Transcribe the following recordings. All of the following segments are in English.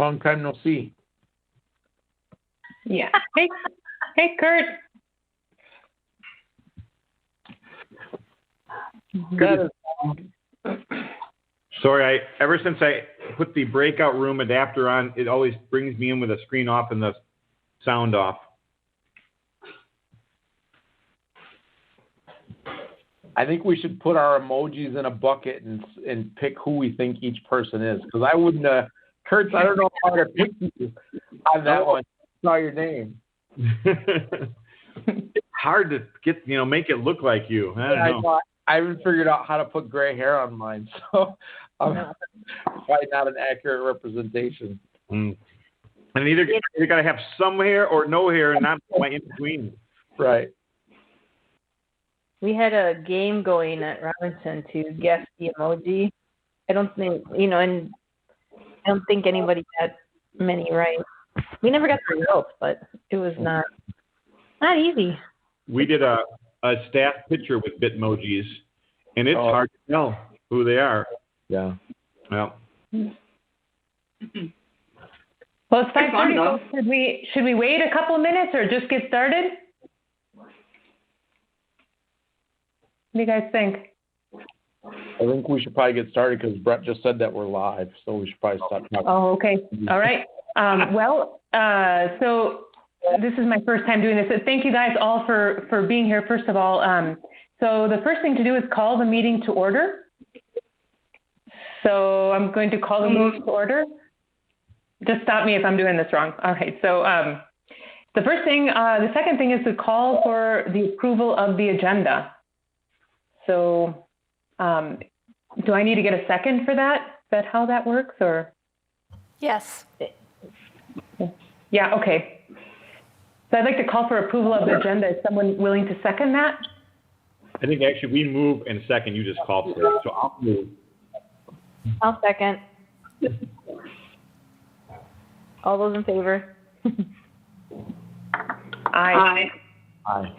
Long time no see. Yeah. Hey, Kurt. That is, Sorry, ever since I put the breakout room adapter on, it always brings me in with the screen off and the sound off. I think we should put our emojis in a bucket and pick who we think each person is. Because I wouldn't, Kurtz, I don't know how to pick you on that one. I saw your name. It's hard to get, make it look like you. I don't know. I haven't figured out how to put gray hair on mine, so I'm probably not an accurate representation. And either you got to have some hair or no hair and not in between. Right. We had a game going at Robinson to guess the emoji. I don't think, and I don't think anybody got many right. We never got the results, but it was not easy. We did a staff picture with Bitmojis, and it's hard to tell who they are. Yeah. Well. Well, it's 5:30. Should we wait a couple of minutes or just get started? What do you guys think? I think we should probably get started because Brett just said that we're live, so we should probably stop talking. Oh, okay. All right. So this is my first time doing this. So thank you guys all for being here, first of all. So the first thing to do is call the meeting to order. So I'm going to call the meeting to order. Just stop me if I'm doing this wrong. All right. So the second thing is to call for the approval of the agenda. So do I need to get a second for that? Is that how that works, or? Yes. Yeah, okay. So I'd like to call for approval of the agenda. Is someone willing to second that? I think actually we move and second, you just call for it. So I'll move. I'll second. All those in favor? Aye. Aye.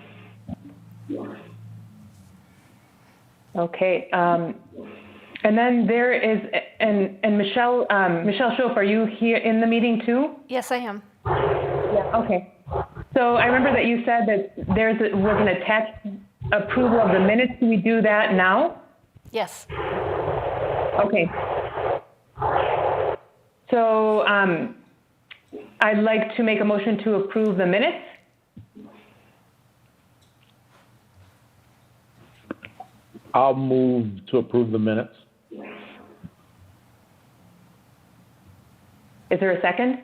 Okay. And then there is, and Michelle Schoaf, are you here in the meeting too? Yes, I am. Yeah. Okay. So I remember that you said that was an attached approval of the minutes. Can we do that now? Yes. Okay. So I'd like to make a motion to approve the minutes. I'll move to approve the minutes. Is there a second?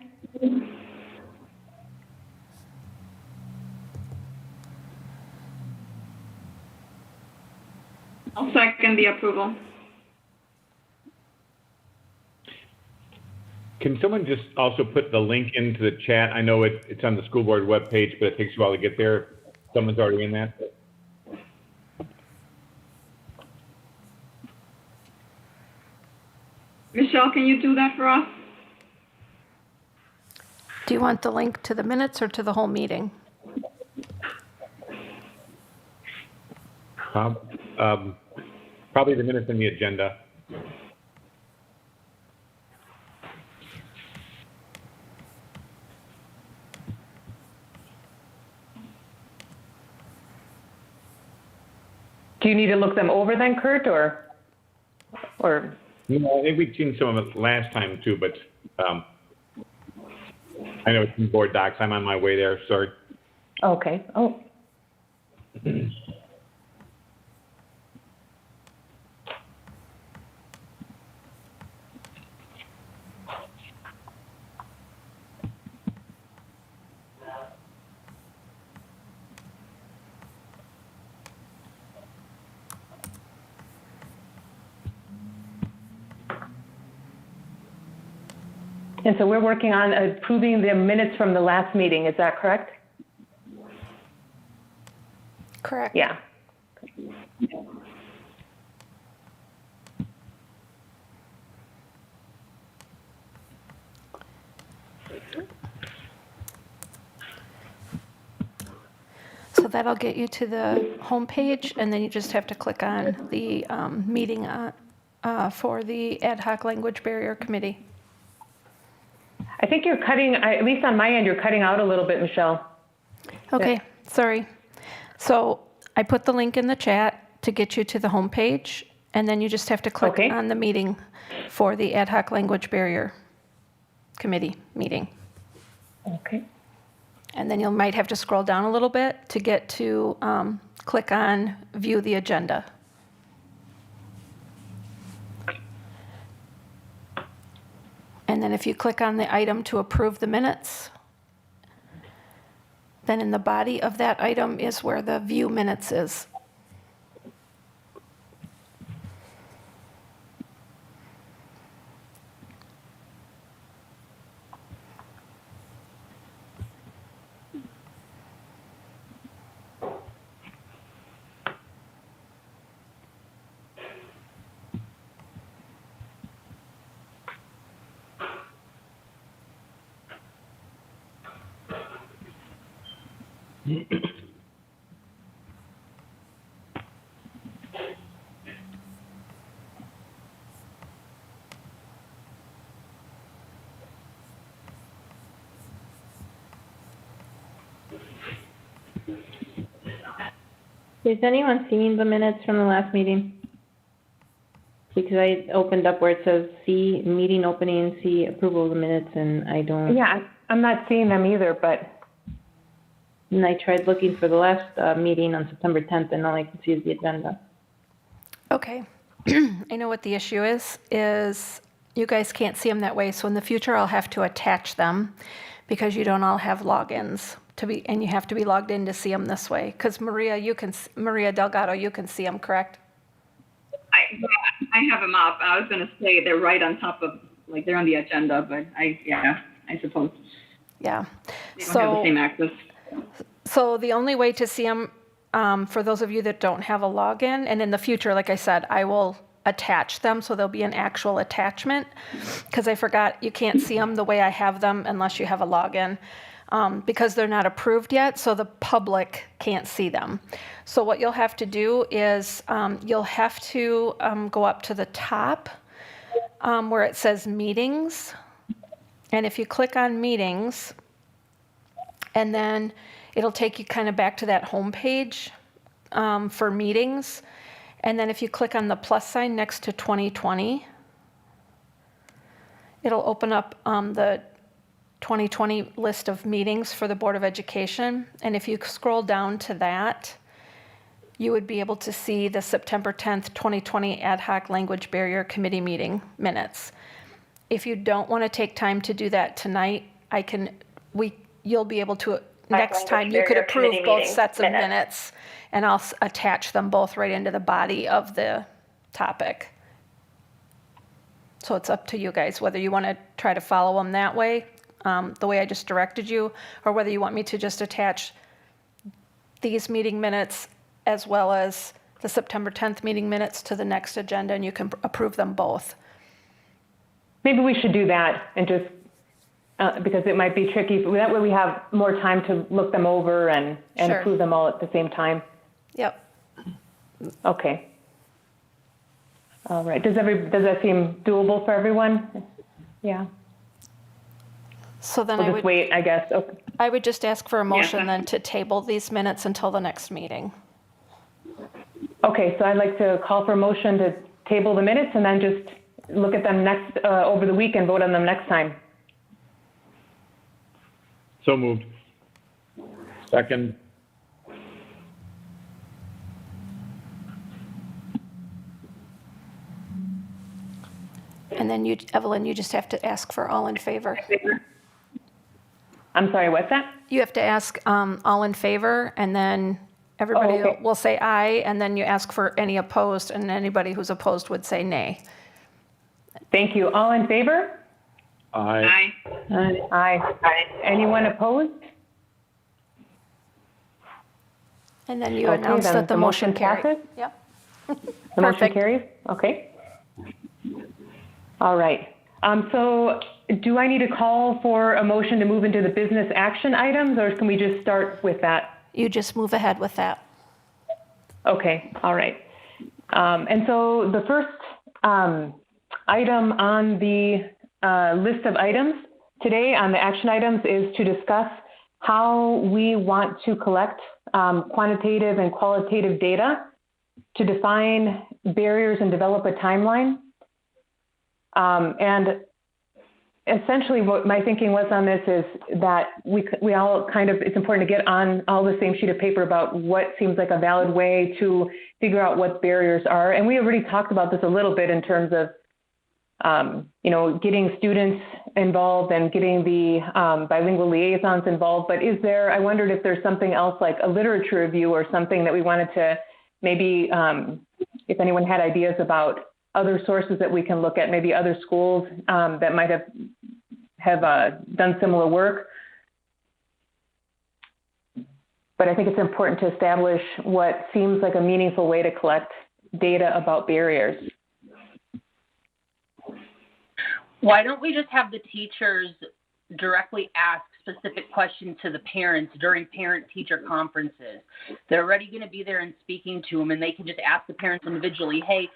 I'll second the approval. Can someone just also put the link into the chat? I know it's on the school board webpage, but it takes a while to get there. Someone's already in that. Michelle, can you do that for us? Do you want the link to the minutes or to the whole meeting? Probably the minutes in the agenda. Do you need to look them over then, Kurt, or? No, I think we've seen some of it last time too, but I know it's in board docs. I'm on my way there, sorry. Okay. Oh. And so we're working on approving the minutes from the last meeting, is that correct? Correct. Yeah. So that'll get you to the home page, and then you just have to click on the meeting for the Ad Hoc Language Barrier Committee. think you're cutting, at least on my end, you're cutting out a little bit, Michelle. Okay, sorry. So I put the link in the chat to get you to the homepage, and then you just have to click Okay. on the meeting for the Ad hoc Language Barrier Committee meeting. Okay. And then you might have to scroll down a little bit to get to click on View the Agenda. And then if you click on the item to approve the minutes, then in the body of that item is where the View Minutes is. Is anyone seeing the minutes from the last meeting? Because I opened up where it says see meeting opening, see approval of the minutes, and I don't. Yeah, I'm not seeing them either, but And I tried looking for the last meeting on September 10th, and all I can see is the agenda. Okay. I know what the issue is you guys can't see them that way, so in the future I'll have to attach them because you don't all have logins and you have to be logged in to see them this way. Because Maria Delgado, you can see them, correct? I have them up. I was going to say they're right on top of, like, they're on the agenda, but I suppose. Yeah. They don't have the same access. So the only way to see them, for those of you that don't have a login, and in the future, like I said, I will attach them, so there'll be an actual attachment, because I forgot you can't see them the way I have them unless you have a login, because they're not approved yet, so the public can't see them. So what you'll have to do is you'll have to go up to the top where it says meetings, and if you click on meetings, and then it'll take you kind of back to that home page for meetings. And then if you click on the plus sign next to 2020, it'll open up the 2020 list of meetings for the Board of Education. And if you scroll down to that, you would be able to see the September 10th, 2020 Ad hoc Language Barrier Committee meeting minutes. If you don't want to take time to do that tonight, you'll be able to, next time you could approve both sets of minutes, and I'll attach them both right into the body of the topic. So it's up to you guys whether you want to try to follow them that way, the way I just directed you, or whether you want me to just attach these meeting minutes as well as the September 10th meeting minutes to the next agenda, and you can approve them both. maybe we should do that and just, because it might be tricky. That way we have more time to look them over and Sure. approve them all at the same time. Yep. Okay. All right. Does that seem doable for everyone? Yeah. So then We'll I just would, wait, I guess. Okay. I would just ask for a motion Yeah. then to table these minutes until the next meeting. Okay, so I'd like to call for a motion to table the minutes and then just look at them next, over the week and vote on them next time. So moved. Second. And then you, Evelyn, you just have to ask for all in favor. I'm sorry, what's that? You have to ask all in favor, and then everybody Oh, okay. will say aye, and then you ask for any opposed, and anybody who's opposed would say nay. Thank you. All in favor? Aye. Aye. Aye. Anyone opposed? And then you Okay, announce then that the the motion motion carried. passes? Yep. The motion Perfect. carries? Okay. All right. So do I need to call for a motion to move into the business action items, or can we just start with that? You just move ahead with that. Okay, all right. And so the first item on the list of items today on the action items is to discuss how we want to collect quantitative and qualitative data to define barriers and develop a timeline. And essentially what my thinking was on this is that we all kind of, it's important to get on all the same sheet of paper about what seems like a valid way to figure out what barriers are. And we already talked about this a little bit in terms of, getting students involved and getting the bilingual liaisons involved. But I wondered if there's something else like a literature review or something that we wanted to maybe, if anyone had ideas about other sources that we can look at, maybe other schools that might have done similar work. But I think it's important to establish what seems like a meaningful way to collect data about barriers. Why don't we just have the teachers directly ask specific questions to the parents during parent-teacher conferences? They're already going to be there and speaking to them, and they can just ask the parents individually, hey,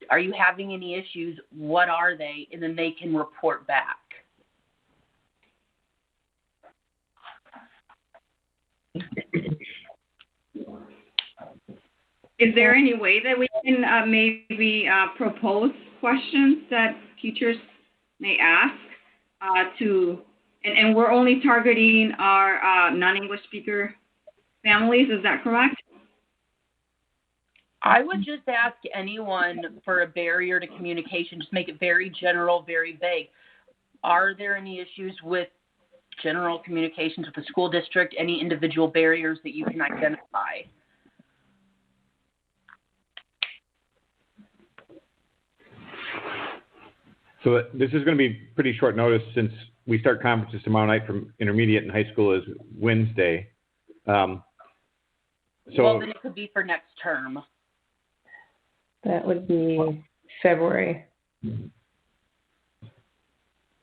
are you having any issues? What are they? And then they can report back. Is there any way that we can maybe propose questions that teachers may ask and we're only targeting our non-English speaker families, is that correct? I would just ask anyone for a barrier to communication, just make it very general, very vague. Are there any issues with general communications with the school district, any individual barriers that you can identify? So this is going to be pretty short notice since we start conferences tomorrow night from intermediate and high school is Wednesday. Well, then it could be for next term. That would be February.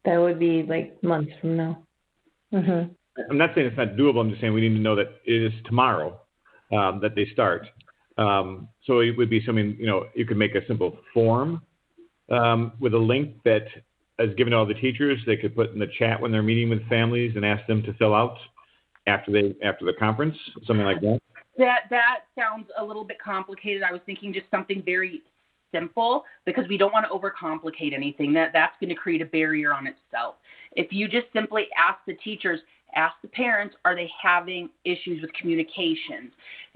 That would be like months from now. Mm-hmm. I'm not saying it's not doable. I'm just saying we need to know that it is tomorrow that they start. So it would be something, you could make a simple form with a link that is given to all the teachers. They could put in the chat when they're meeting with families and ask them to fill out after the conference, something like that. That sounds a little bit complicated. I was thinking just something very simple because we don't want to overcomplicate anything. That's going to create a barrier on itself. If you just simply ask the teachers, ask the parents, are they having issues with communication?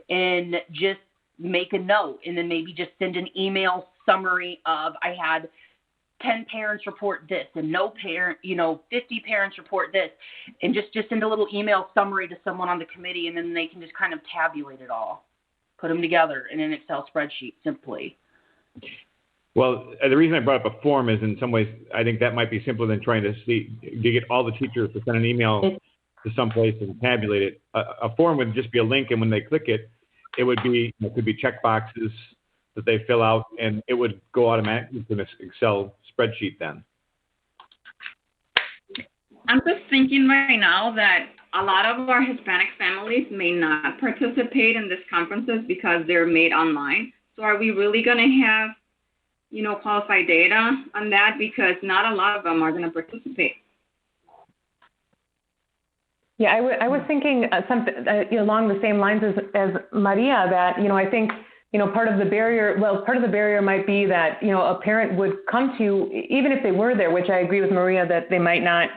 And just make a note and then maybe just send an email summary of I had 10 parents report this and no parent, 50 parents report this, and just send a little email summary to someone on the committee, and then they can just kind of tabulate it all, put them together in an Excel spreadsheet simply. Well, the reason I brought up a form is in some ways I think that might be simpler than trying to get all the teachers to send an email to someplace and tabulate it. A form would just be a link, and when they click it, it would be it could be check boxes that they fill out, and it would go automatically to this Excel spreadsheet then. I'm just thinking right now that a lot of our Hispanic families may not participate in these conferences because they're made online. So are we really going to have, qualified data on that? Because not a lot of them are going to participate. Yeah, I was thinking something along the same lines as Maria, that, I think, part of the barrier might be that, a parent would come to you, even if they were there, which I agree with Maria that they might not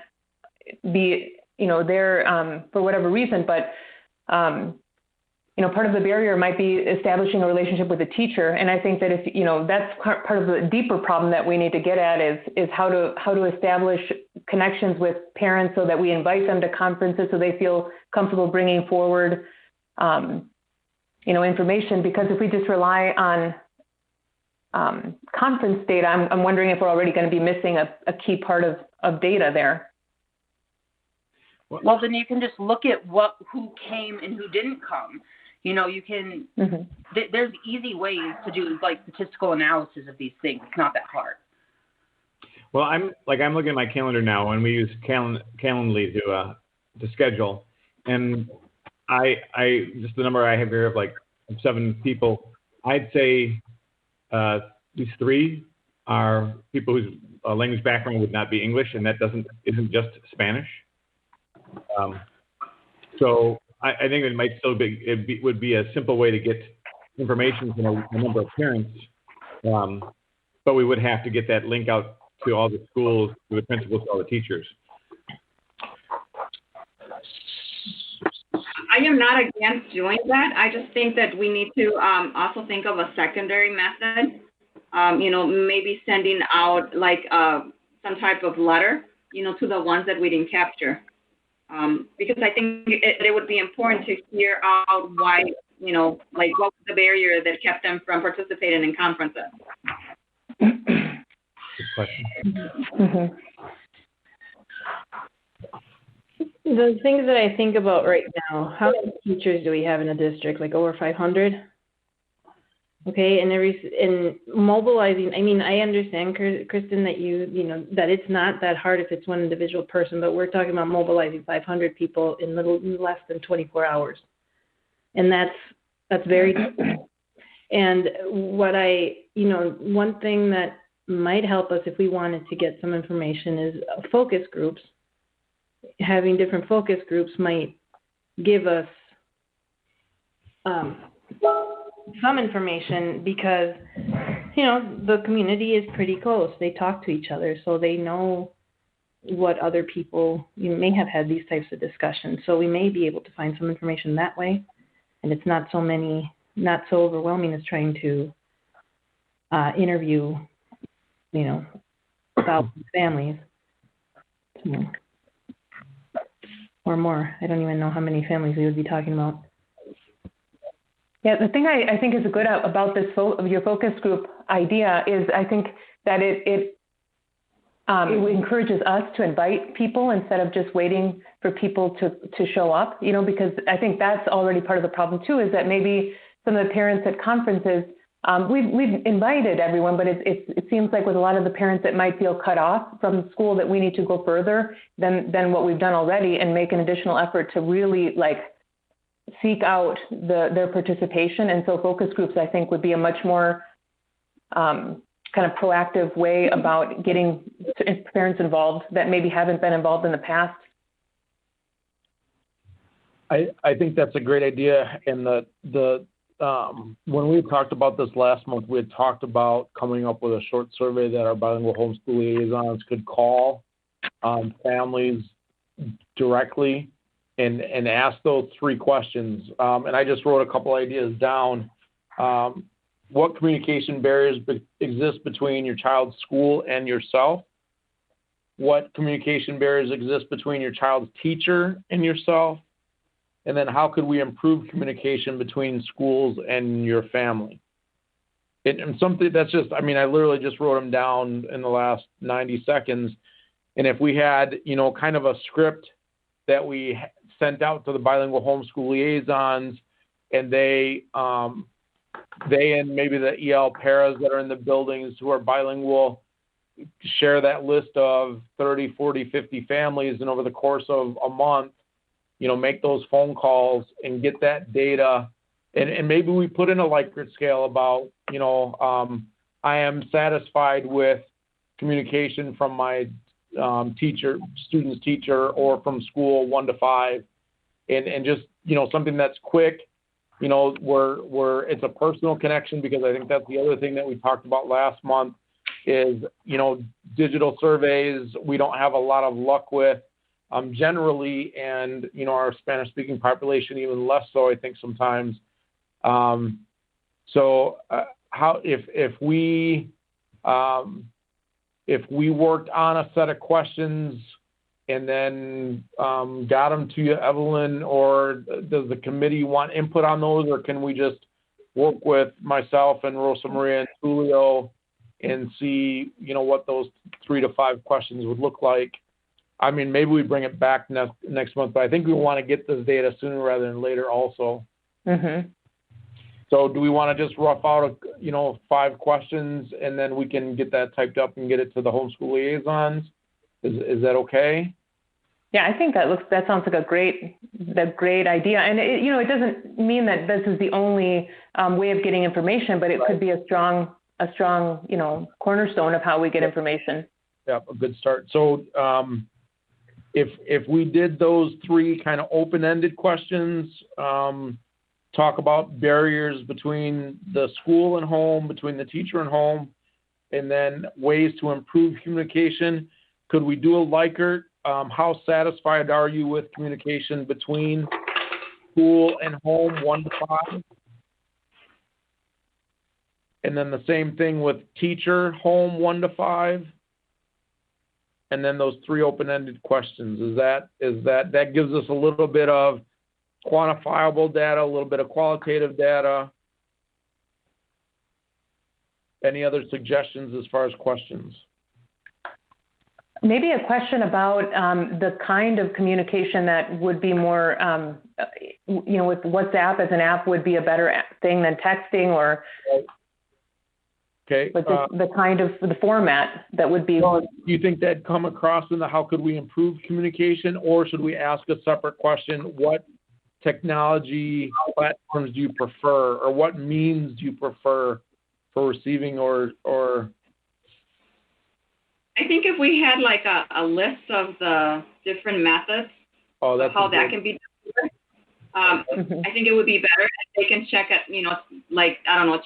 be, there for whatever reason, but, part of the barrier might be establishing a relationship with a teacher. And I think that if, that's part of the deeper problem that we need to get at is how to establish connections with parents so that we invite them to conferences so they feel comfortable bringing forward, information. Because if we just rely on conference data, I'm wondering if we're already going to be missing a key part of data there. Well, then you can just look at who came and who didn't come. You can, there's easy ways to do like statistical analysis of these things. It's not that hard. Well, I'm looking at my calendar now, and we use Calendly to schedule. And I just the number I have here of like 7 people, I'd say at least 3 are people whose language background would not be English, and that isn't just Spanish. So I think it might still would be a simple way to get information from a number of parents, but we would have to get that link out to all the schools, to the principals, to all the teachers. I am not against doing that. I just think that we need to also think of a secondary method. Maybe sending out like some type of letter, to the ones that we didn't capture. Because I think it would be important to hear out why, like what was the barrier that kept them from participating in conferences. Good question. Mm-hmm. The things that I think about right now, how many teachers do we have in a district? Like over 500? Okay, and mobilizing, I mean, I understand, Kristen, that that it's not that hard if it's one individual person, but we're talking about mobilizing 500 people in less than 24 hours. And that's very difficult. And one thing that might help us if we wanted to get some information is focus groups. Having different focus groups might give us some information because, the community is pretty close. They talk to each other, so they know what other people may have had these types of discussions. So we may be able to find some information that way, and it's not so overwhelming as trying to interview, about families. Or more. I don't even know how many families we would be talking about. Yeah, the thing I think is good about this your focus group idea is I think that it encourages us to invite people instead of just waiting for people to show up, because I think that's already part of the problem too, is that maybe some of the parents at conferences, we've invited everyone, but it seems like with a lot of the parents it might feel cut off from school that we need to go further than what we've done already and make an additional effort to really seek out their participation. And so focus groups, I think, would be a much more kind of proactive way about getting parents involved that maybe haven't been involved in the past. I think that's a great idea. And when we talked about this last month, we had talked about coming up with a short survey that our bilingual homeschool liaisons could call families directly and ask those 3 questions. And I just wrote a couple ideas down. What communication barriers exist between your child's school and yourself? What communication barriers exist between your child's teacher and yourself? And then how could we improve communication between schools and your family? And something that's just, I literally just wrote them down in the last 90 seconds. And if we had, kind of a script that we sent out to the bilingual homeschool liaisons, and they and maybe the EL paras that are in the buildings who are bilingual share that list of 30, 40, 50 families, and over the course of a month, make those phone calls and get that data. And maybe we put in a Likert scale about, I am satisfied with communication from my student's teacher or from school 1 to 5. And just, something that's quick, where it's a personal connection, because I think that's the other thing that we talked about last month is, digital surveys we don't have a lot of luck with. Generally, and our Spanish-speaking population even less so, I think sometimes. So how if we worked on a set of questions and then got them to you, Evelyn, or does the committee want input on those, or can we just work with myself and Rosa Maria and Julio and see what those 3 to 5 questions would look like? Maybe we bring it back next month, but I think we want to get this data sooner rather than later also. Mm-hmm. So do we want to just rough out, 5 questions, and then we can get that typed up and get it to the homeschool liaisons? Is that okay? Yeah, I think that sounds like a great idea. And it doesn't mean that this is the only way of getting information, but it could be a strong a strong, cornerstone of how we get information. Yeah, a good start. So if we did those 3 kind of open-ended questions, talk about barriers between the school and home, between the teacher and home, and then ways to improve communication. Could we do a Likert? How satisfied are you with communication between school and home, 1 to 5? And then the same thing with teacher, home, 1 to 5. And then those 3 open-ended questions. That gives us a little bit of quantifiable data, a little bit of qualitative data. Any other suggestions as far as questions? Maybe a question about the kind of communication that would be more, with WhatsApp as an app would be a better thing than texting, or okay. But the kind of the format that would be. Do you think that'd come across in the how could we improve communication, or should we ask a separate question? What technology platforms do you prefer, or what means do you prefer for receiving or? I think if we had like a list of the different methods of how that can be done, I think it would be better if they can check it,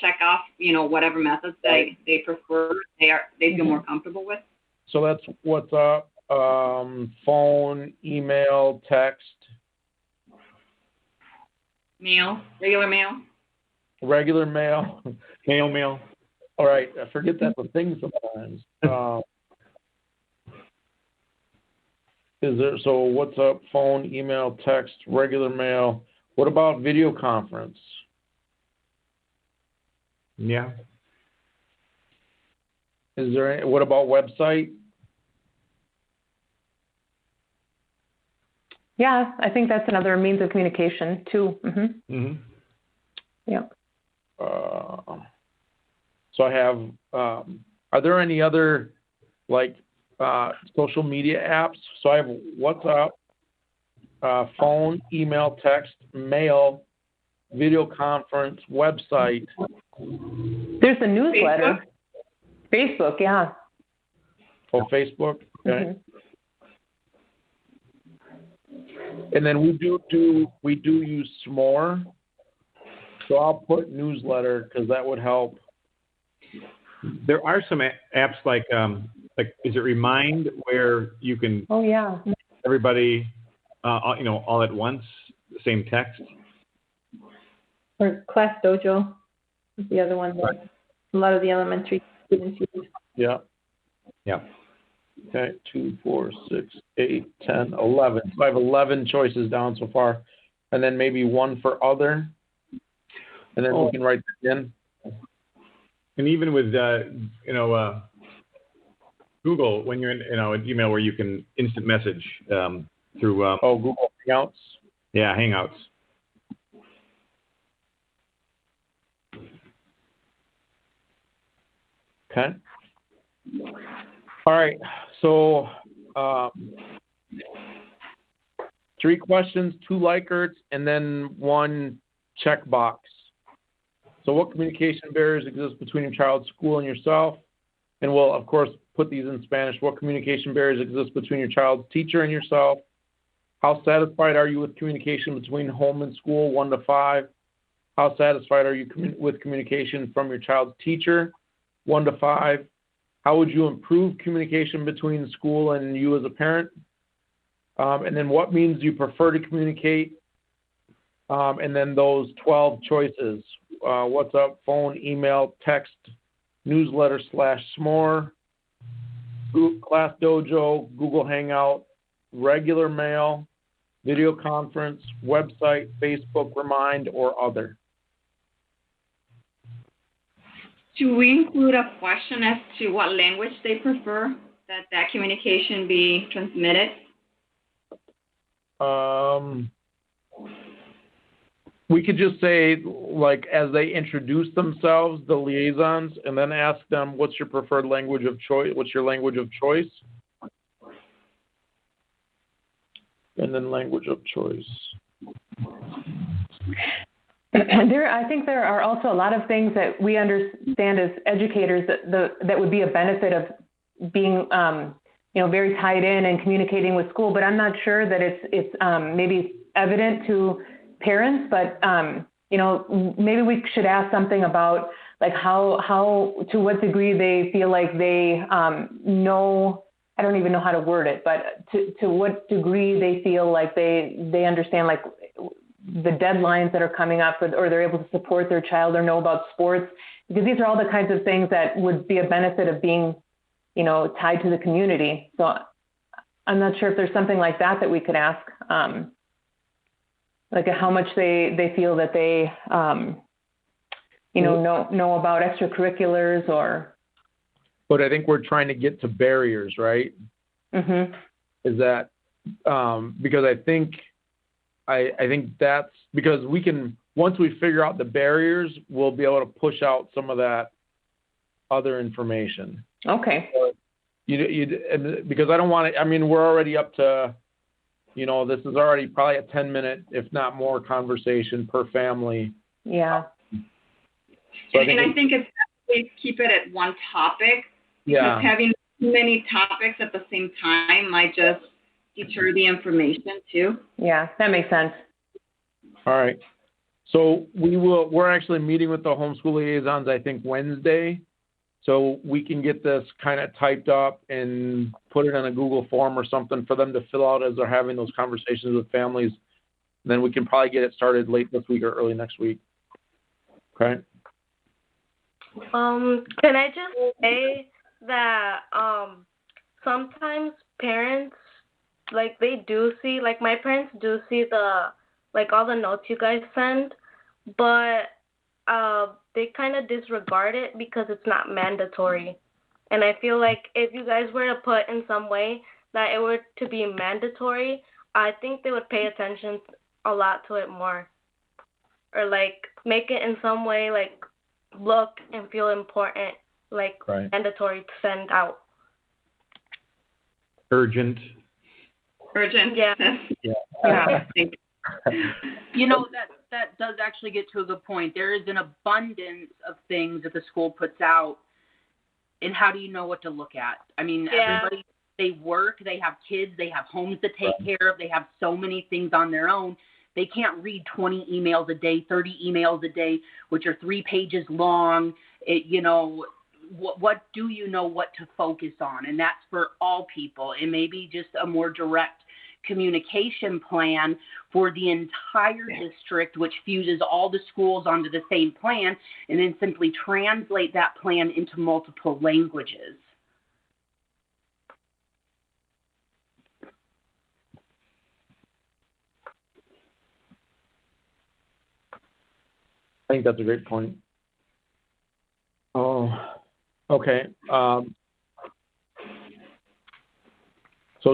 check off, whatever methods they prefer, they feel more comfortable with. So that's WhatsApp, phone, email, text. Mail, regular mail. Regular mail. Mail. All right, I forget that's a thing sometimes. So WhatsApp, phone, email, text, regular mail. What about video conference? Yeah. What about website? Yeah, I think that's another means of communication too. Mm-hmm. Mm-hmm. Yeah. So I have, are there any other social media apps? So I have WhatsApp, phone, email, text, mail, video conference, website. There's a newsletter. Facebook, yeah. Oh, Facebook. Okay. Mm-hmm. And then we do use S'more. So I'll put newsletter because that would help. There are some apps like is it Remind, where you can everybody all at once, the same text. Or Class Dojo is the other one that a lot of the elementary students use. Yeah. Yeah. Okay, 2, 4, 6, 8, 10, 11. So I have 11 choices down so far, and then maybe one for other, and then we can write that in. And even with Google, when you're in an email where you can instant message through Google Hangouts. Yeah, Hangouts. Okay. All right. So 3 questions, 2 Likerts, and then 1 checkbox. So what communication barriers exist between your child's school and yourself? And we'll, of course, put these in Spanish. What communication barriers exist between your child's teacher and yourself? How satisfied are you with communication between home and school, 1 to 5? How satisfied are you with communication from your child's teacher, 1 to 5? How would you improve communication between school and you as a parent? And then what means do you prefer to communicate? And then those 12 choices, WhatsApp, phone, email, text, newsletter / S'more, Class Dojo, Google Hangout, regular mail, video conference, website, Facebook, Remind, or other. Should we include a question as to what language they prefer that communication be transmitted? We could just say, as they introduce themselves, the liaisons, and then ask them, what's your preferred language of choice? What's your language of choice? And then language of choice. I think there are also a lot of things that we understand as educators that would be a benefit of being, very tied in and communicating with school. But I'm not sure that it's maybe evident to parents. But maybe we should ask something about like how to what degree they feel like they know. I don't even know how to word it, but to what degree they feel like they understand like the deadlines that are coming up, or they're able to support their child or know about sports, because these are all the kinds of things that would be a benefit of being, tied to the community. So I'm not sure if there's something like that we could ask, like how much they feel that they, know about extracurriculars or. But I think we're trying to get to barriers, right? Mm-hmm. Is that because I think that's because we can, once we figure out the barriers, we'll be able to push out some of that other information. Okay. Because I don't want to, we're already up to, this is already probably a 10-minute, if not more, conversation per family. Yeah. So I think it's best to keep it at one topic. Because having too many topics at the same time might just deter the information too. Yeah, that makes sense. All right. So we're actually meeting with the homeschool liaisons, I think, Wednesday. So we can get this kind of typed up and put it in a Google form or something for them to fill out as they're having those conversations with families. And then we can probably get it started late this week or early next week. Okay. Can I just say that sometimes parents, like, they do see, like, my parents do see all the notes you guys send, but they kind of disregard it because it's not mandatory. And I feel like if you guys were to put in some way that it were to be mandatory, I think they would pay attention a lot to it more. Or, like, make it in some way, like, look and feel important, like mandatory to send out. Urgent. Yeah. Yeah. That does actually get to a good point. There is an abundance of things that the school puts out, and how do you know what to look at? Everybody, they work, they have kids, they have homes to take care of, they have so many things on their own. They can't read 20 emails a day, 30 emails a day, which are 3 pages long. What do you know what to focus on? And that's for all people. And maybe just a more direct communication plan for the entire district, which fuses all the schools onto the same plan, and then simply translate that plan into multiple languages. I think that's a great point. Oh, okay. So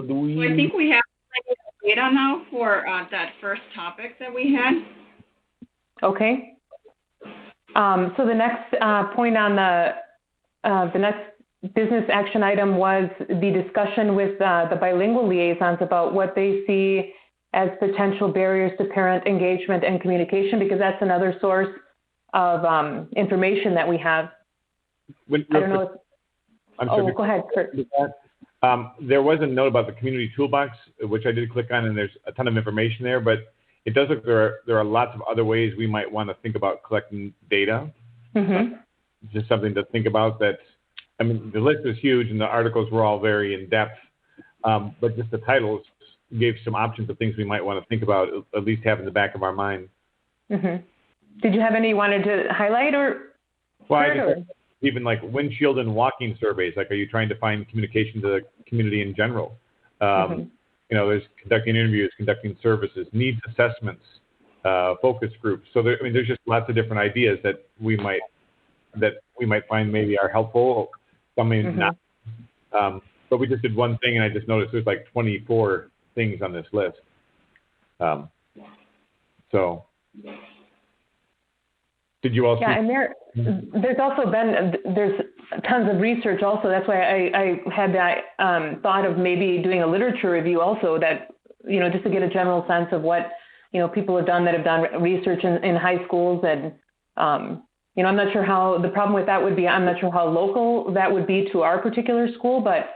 do we? So I think we have data now for that first topic that we had. Okay. So the next point on the next business action item was the discussion with the bilingual liaisons about what they see as potential barriers to parent engagement and communication, because that's another source of information that we have. I don't know if, go ahead, Kurt. There was a note about the community toolbox, which I did click on, and there's a ton of information there, but it does look there are lots of other ways we might want to think about collecting data. Mm-hmm. Just something to think about that. The list is huge and the articles were all very in depth, but just the titles gave some options of things we might want to think about, at least have in the back of our mind. Mm-hmm. Did you have any you wanted to highlight or? Well, even like windshield and walking surveys, like are you trying to find communication to the community in general? There's conducting interviews, conducting services, needs assessments, focus groups. So there's just lots of different ideas that we might find maybe are helpful, some may not. But we just did one thing, and I just noticed there's like 24 things on this list. So did you also? Yeah, and there's also been there's tons of research also. That's why I had that thought of maybe doing a literature review also, that just to get a general sense of what people have done research in high schools. And, I'm not sure how, the problem with that would be, I'm not sure how local that would be to our particular school, but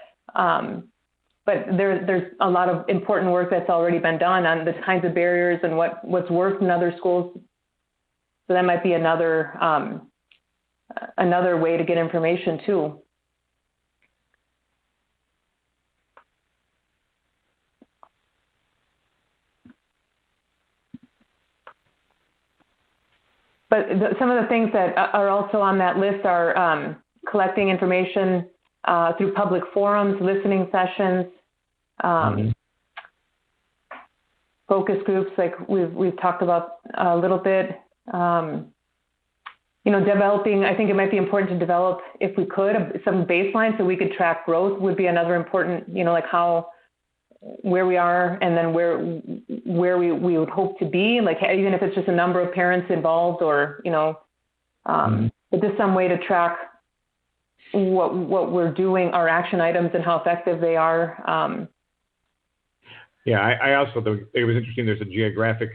there's a lot of important work that's already been done on the kinds of barriers and what's worked in other schools. So that might be another way to get information too. But some of the things that are also on that list are collecting information through public forums, listening sessions, focus groups like we've talked about a little bit. Developing, I think it might be important to develop, if we could, some baseline so we could track growth would be another important, like where we are and then where we would hope to be, like even if it's just a number of parents involved or, but just some way to track what we're doing, our action items and how effective they are. I also thought it was interesting. There's a geographic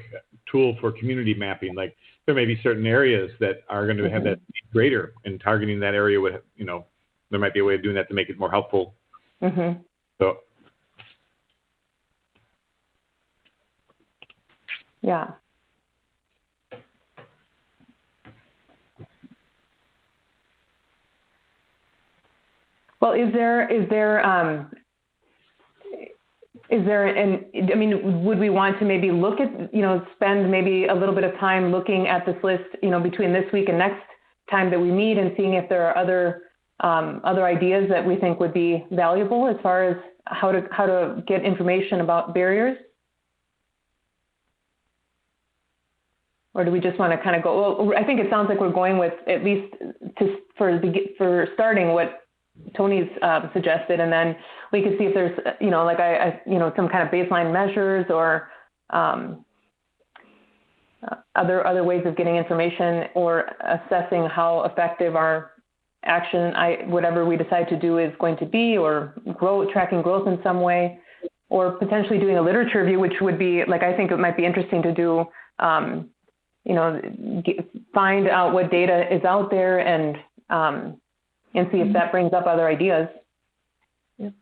tool for community mapping. Like there may be certain areas that are going to have that greater, and targeting that area would, there might be a way of doing that to make it more helpful. So. Yeah. Well, would we want to maybe look at, spend maybe a little bit of time looking at this list, between this week and next time that we meet and seeing if there are other ideas that we think would be valuable as far as how to get information about barriers? Or do we just want to kind of go, well, I think it sounds like we're going with at least for starting what Tony's suggested, and then we could see if there's, some kind of baseline measures or other ways of getting information or assessing how effective our action, whatever we decide to do is going to be, or tracking growth in some way, or potentially doing a literature review, which would be, I think it might be interesting to do, find out what data is out there and see if that brings up other ideas. Yep.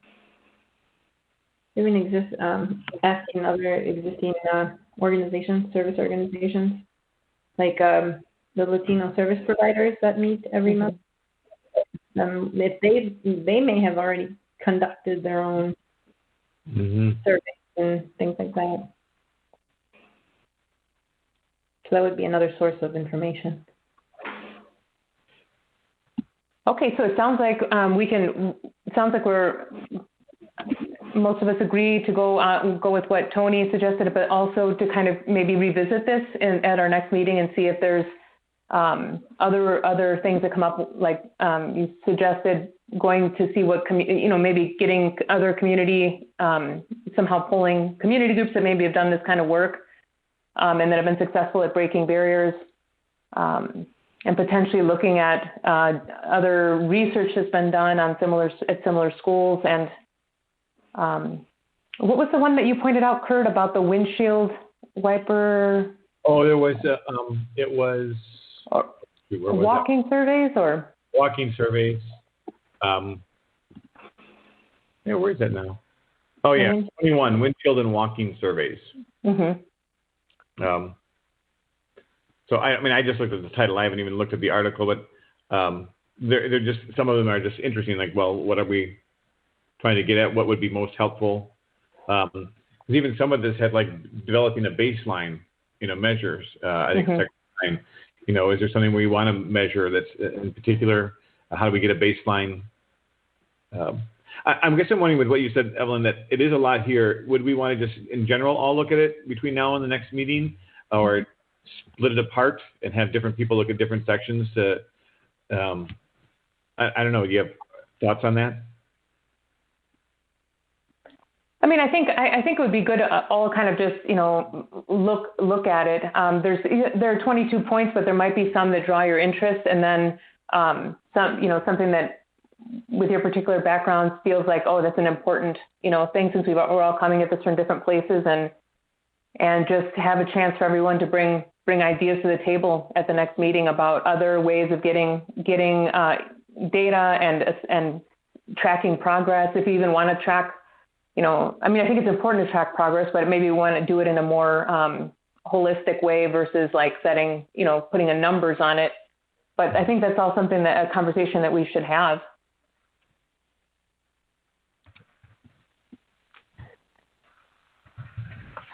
Even asking other existing organizations, service organizations, like the Latino service providers that meet every month. If they may have already conducted their own surveys and things like that. So that would be another source of information. Okay, so it sounds like most of us agree to go with what Tony suggested, but also to kind of maybe revisit this at our next meeting and see if there's other things that come up, like you suggested, going to see what, maybe getting other community, somehow pulling community groups that maybe have done this kind of work and that have been successful at breaking barriers. And potentially looking at other research that's been done on similar schools. And what was the one that you pointed out, Kurt, about the windshield wiper? Oh, there was it was walking surveys or walking surveys. Where is that now? Oh yeah, 21 windshield and walking surveys. So I just looked at the title. I haven't even looked at the article, but they're just, some of them are just interesting. Like, well, what are we trying to get at? What would be most helpful? Because even some of this had like developing a baseline, measures. I think section 9. Is there something we want to measure that's in particular? How do we get a baseline? I'm wondering with what you said, Evelyn, that it is a lot here. Would we want to just in general all look at it between now and the next meeting, or split it apart and have different people look at different sections? I don't know. Do you have thoughts on that? I think it would be good to all kind of just, look at it. There are 22 points, but there might be some that draw your interest, and then something that with your particular background feels like, oh, that's an important, thing, since we're all coming at this from different places, and and just have a chance for everyone to bring ideas to the table at the next meeting about other ways of getting data and tracking progress. If you even want to track, I think it's important to track progress, but maybe we want to do it in a more holistic way versus like setting, putting a numbers on it. But I think that's all something a conversation that we should have.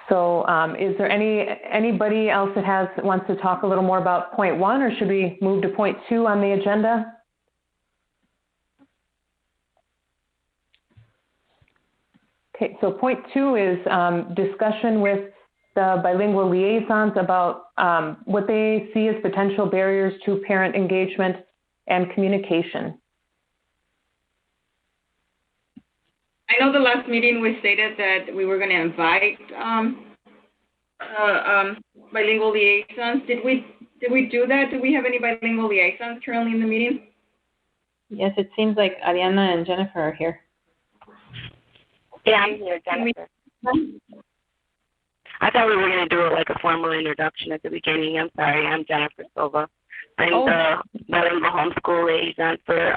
So is there anybody else that wants to talk a little more about point 1, or should we move to point 2 on the agenda? Okay, so point 2 is discussion with the bilingual liaisons about what they see as potential barriers to parent engagement and communication. I know the last meeting we stated that we were going to invite bilingual liaisons. Did we do that? Do we have any bilingual liaisons currently in the meeting? Yes, it seems like Ariana and Jennifer are here. Yeah, I'm here, Jennifer. I thought we were going to do like a formal introduction at the beginning. I'm sorry, I'm Jennifer Silva. I'm the bilingual homeschool liaison for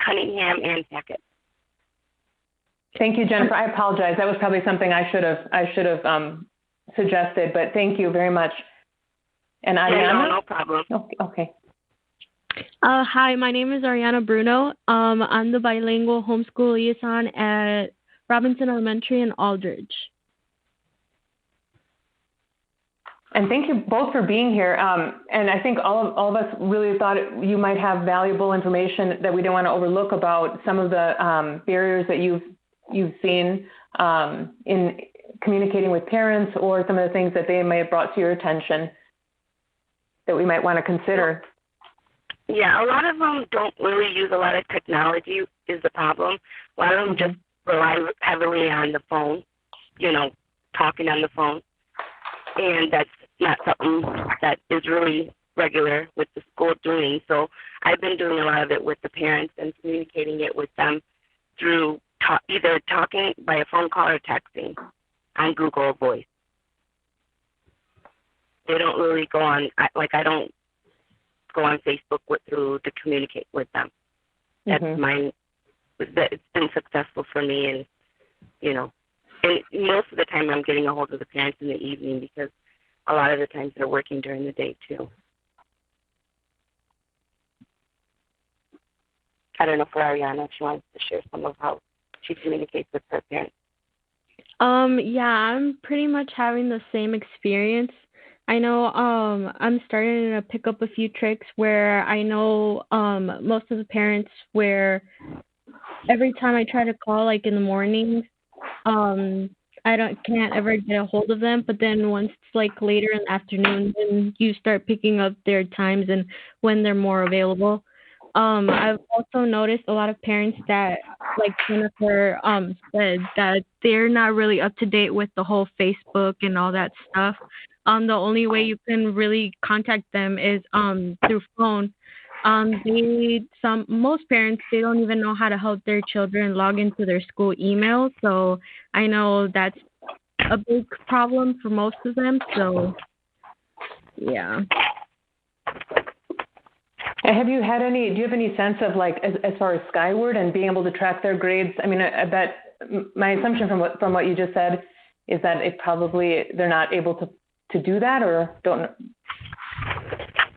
Cunningham and Hackett. Thank you, Jennifer. I apologize. That was probably something I should have suggested, but thank you very much. And Ariana? No problem. Okay. Hi, my name is Ariana Bruno. I'm the bilingual homeschool liaison at Robinson Elementary in Aldridge. And thank you both for being here. And I think all of us really thought you might have valuable information that we didn't want to overlook about some of the barriers that you've seen in communicating with parents, or some of the things that they may have brought to your attention that we might want to consider. Yeah, a lot of them don't really use a lot of technology is the problem. A lot of them just rely heavily on the phone, talking on the phone. And that's not something that is really regular with the school doing. So I've been doing a lot of it with the parents and communicating it with them through either talking by a phone call or texting on Google Voice. They don't really go on, I don't go on Facebook to communicate with them. That's it's been successful for me, and, and most of the time I'm getting a hold of the parents in the evening because a lot of the times they're working during the day too. I don't know for Ariana if she wants to share some of how she communicates with her parents. Yeah, I'm pretty much having the same experience. I know I'm starting to pick up a few tricks where I know most of the parents where every time I try to call, like in the mornings, I can't ever get a hold of them. But then once it's like later in the afternoon, then you start picking up their times and when they're more available. I've also noticed a lot of parents that, like Jennifer said, that they're not really up to date with the whole Facebook and all that stuff. The only way you can really contact them is through phone. Most parents, they don't even know how to help their children log into their school email. So I know that's a big problem for most of them. So yeah. Do you have any sense of, like, as far as Skyward and being able to track their grades? I mean, I bet my assumption from what you just said is that they're not able to do that, or don't know.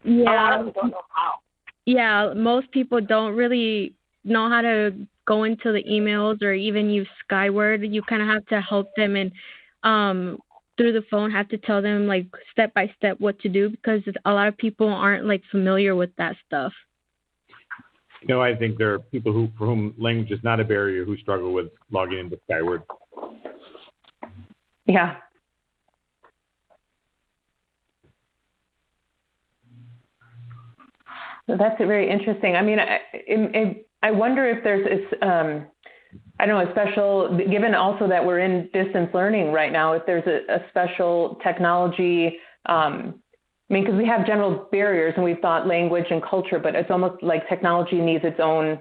Yeah. Don't know how. Yeah, most people don't really know how to go into the emails or even use Skyward. You kind of have to help them and through the phone have to tell them like step by step what to do, because a lot of people aren't like familiar with that stuff. I think there are people for whom language is not a barrier who struggle with logging into Skyward. Yeah. That's very interesting. I mean, I wonder if there's I don't know, a special, given also that we're in distance learning right now, if there's a special technology, because we have general barriers and we've thought language and culture, but it's almost like technology needs its own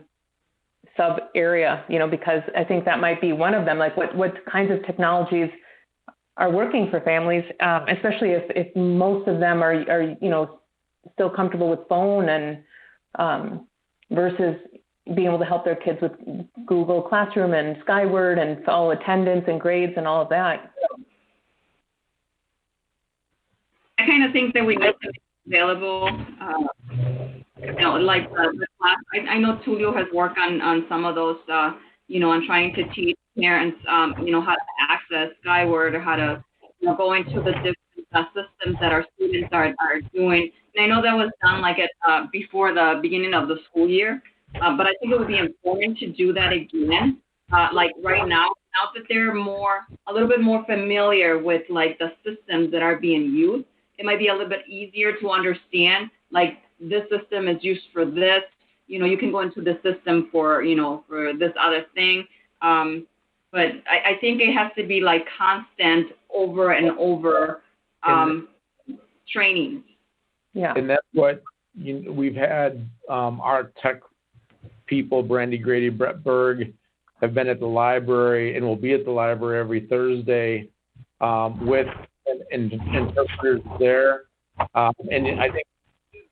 sub area, because I think that might be one of them. Like what kinds of technologies are working for families, especially if most of them are still comfortable with phone and versus being able to help their kids with Google Classroom and Skyward and follow attendance and grades and all of that. I kind of think that we need to be available, like the class. I know Tulio has worked on some of those, on trying to teach parents, how to access Skyward or how to, go into the different systems that our students are doing. And I know that was done before the beginning of the school year, but I think it would be important to do that again. Right now that they're a little bit more familiar with the systems that are being used, it might be a little bit easier to understand, this system is used for this, you can go into the system for this other thing. But I think it has to be constant over and over training. Yeah. And that's what we've had our tech people, Brandy Grady, Brett Berg, have been at the library and will be at the library every Thursday with interpreters there. And I think,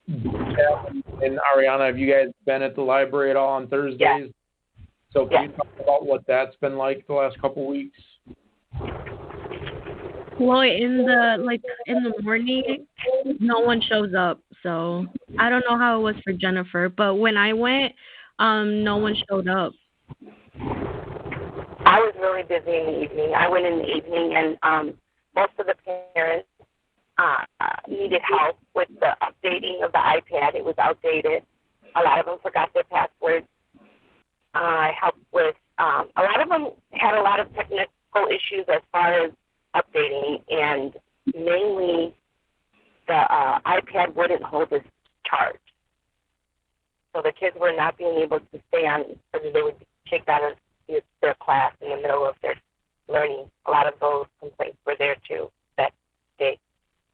and Ariana, have you guys been at the library at all on Thursdays? Yeah. So can you talk about what that's been like the last couple of weeks? Well, in the morning, no one shows up. So I don't know how it was for Jennifer, but when I went, no one showed up. I was really busy in the evening. I went in the evening, and most of the parents needed help with the updating of the iPad. It was outdated. A lot of them forgot their passwords. I helped with, a lot of them had a lot of technical issues as far as updating, and mainly the iPad wouldn't hold its charge. So the kids were not being able to stay on, so they would be kicked out of their class in the middle of their learning. A lot of those complaints were there too that day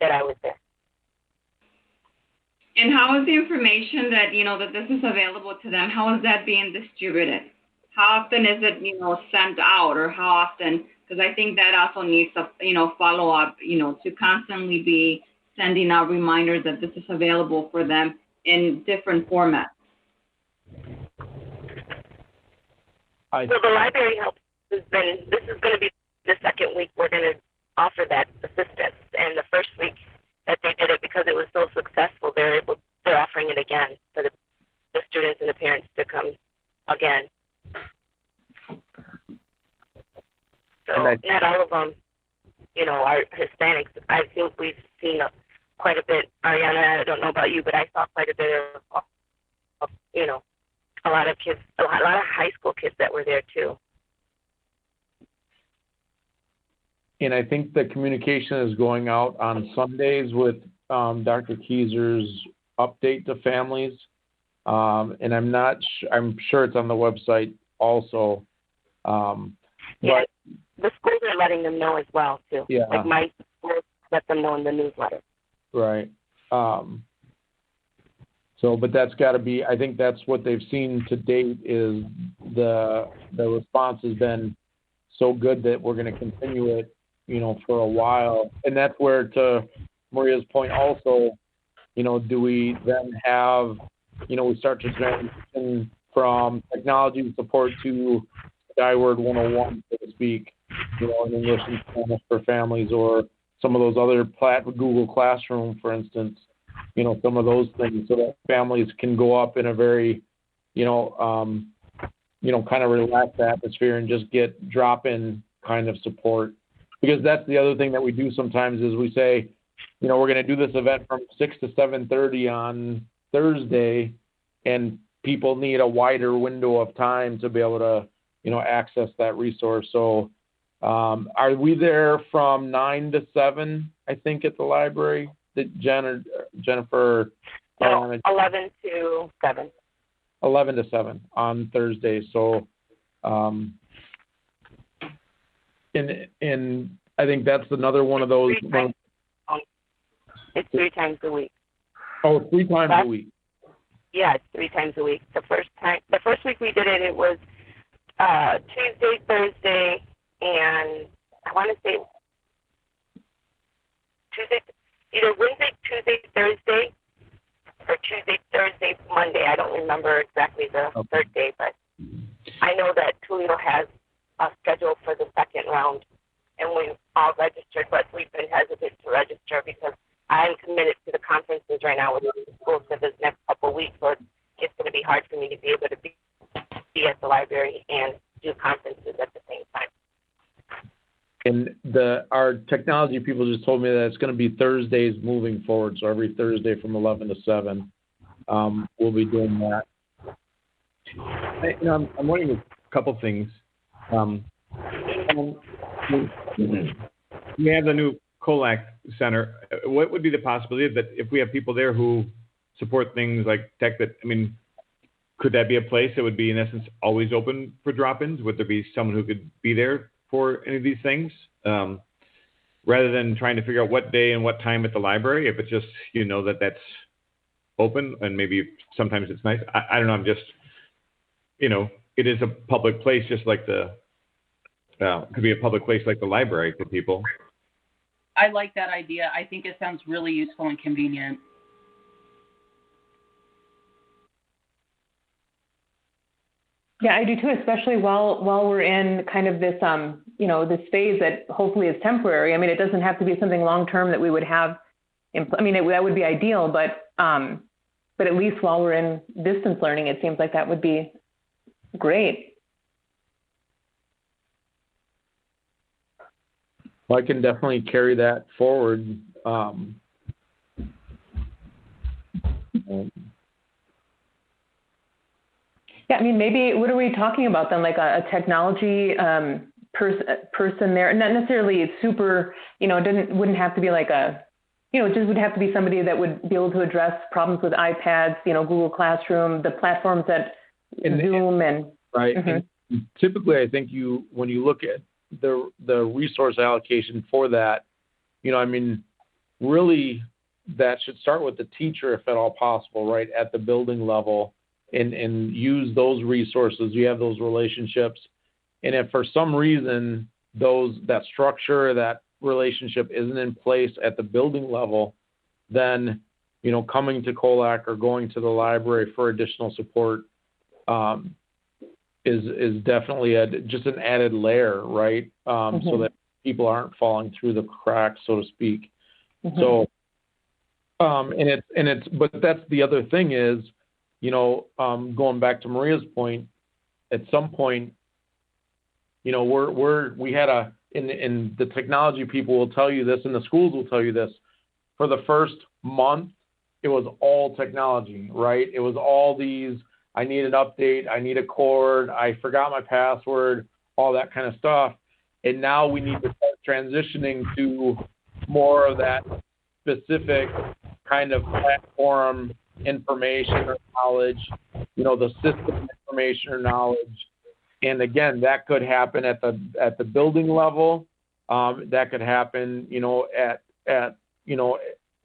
that I was there. And how is the information that, that this is available to them, how is that being distributed? How often is it, sent out, or how often? Because I think that also needs a, follow-up, to constantly be sending out reminders that this is available for them in different formats. So the library help this is going to be the second week we're going to offer that assistance. And the first week that they did it, because it was so successful, they're offering it again for the students and the parents to come again. So not all of them, are Hispanics. I think we've seen quite a bit. Ariana, I don't know about you, but I saw quite a bit of a lot of kids, a lot of high school kids that were there too. And I think the communication is going out on Sundays with Dr. Keyser's update to families. And I'm sure it's on the website also. Yeah, the schools are letting them know as well too. Yeah. Like my school let them know in the newsletter. Right. But that's got to be, I think that's what they've seen to date is the response has been so good that we're going to continue it, for a while. And that's where, to Maria's point also, do we then have, we start to transition from technology support to Skyward 101, so to speak, in English and Spanish for families, or some of those other Google Classroom, for instance, some of those things, so that families can go up in a very, kind of relaxed atmosphere and just get drop-in kind of support. Because that's the other thing that we do sometimes is we say, we're going to do this event from 6 to 7:30 on Thursday, and people need a wider window of time to be able to, access that resource. So are we there from 9 to 7, I think, at the library? Jennifer? No, 11 to 7. 11 to 7 on Thursday. So, and I think that's another one of those. It's 3 times a week. Oh, 3 times a week. Yeah, it's 3 times a week. The first week we did it, it was Tuesday, Thursday, and I want to say either Wednesday, Tuesday, Thursday, or Tuesday, Thursday, Monday. I don't remember exactly the third day, but I know that Toledo has a schedule for the second round, and we've all registered, but we've been hesitant to register because I'm committed to the conferences right now with the schools for this next couple of weeks, so it's going to be hard for me to be able to be at the library and do conferences at the same time. And our technology people just told me that it's going to be Thursdays moving forward. So every Thursday from 11 to 7, we'll be doing that. I'm wondering a couple things. We have the new COLAC Center. What would be the possibility that if we have people there who support things like tech, could that be a place that would be in essence always open for drop-ins? Would there be someone who could be there for any of these things, rather than trying to figure out what day and what time at the library? If it's just, that's open, and maybe sometimes it's nice. I don't know. I'm just, it is a public place, just like it could be a public place like the library for people. I like that idea. I think it sounds really useful and convenient. Yeah, I do too, especially while we're in kind of this, this phase that hopefully is temporary. I mean, it doesn't have to be something long-term that we would have. That would be ideal, but at least while we're in distance learning, it seems like that would be great. Well, I can definitely carry that forward. Yeah, maybe what are we talking about then? Like a technology person there, not necessarily super. Wouldn't have to be like a. It just would have to be somebody that would be able to address problems with iPads. Google Classroom, the platforms that Zoom and. Right. Mm-hmm. And typically, I think when you look at the resource allocation for that, really that should start with the teacher if at all possible, right, at the building level. And use those resources. You have those relationships, and if for some reason that structure, that relationship isn't in place at the building level, then coming to COLAC or going to the library for additional support is definitely just an added layer, right? So that people aren't falling through the cracks, so to speak. Mm-hmm. So, but that's the other thing is. Going back to Maria's point, at some point, we had and the technology people will tell you this, and the schools will tell you this. For the first month, it was all technology, right? It was all these, I need an update, I need a cord, I forgot my password, all that kind of stuff. And now we need to start transitioning to more of that specific kind of platform information or knowledge, the system information or knowledge. And again, that could happen at the building level. That could happen, at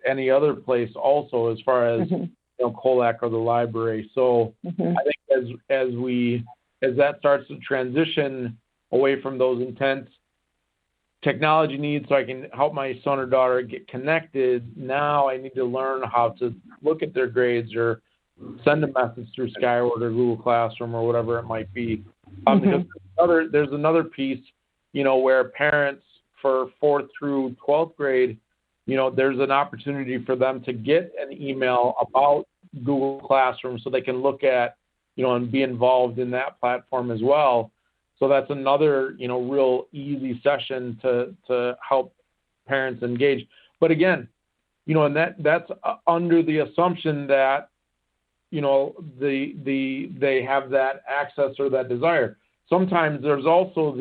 any other place also, as far as COLAC or the library. So I think as that starts to transition away from those intense technology needs, so I can help my son or daughter get connected. Now I need to learn how to look at their grades or send a message through Skyward or Google Classroom or whatever it might be. Because there's another piece, where parents for 4th through 12th grade, there's an opportunity for them to get an email about Google Classroom so they can look at, and be involved in that platform as well. So that's another, real easy session to help parents engage. But again, and that's under the assumption that, they have that access or that desire. Sometimes there's also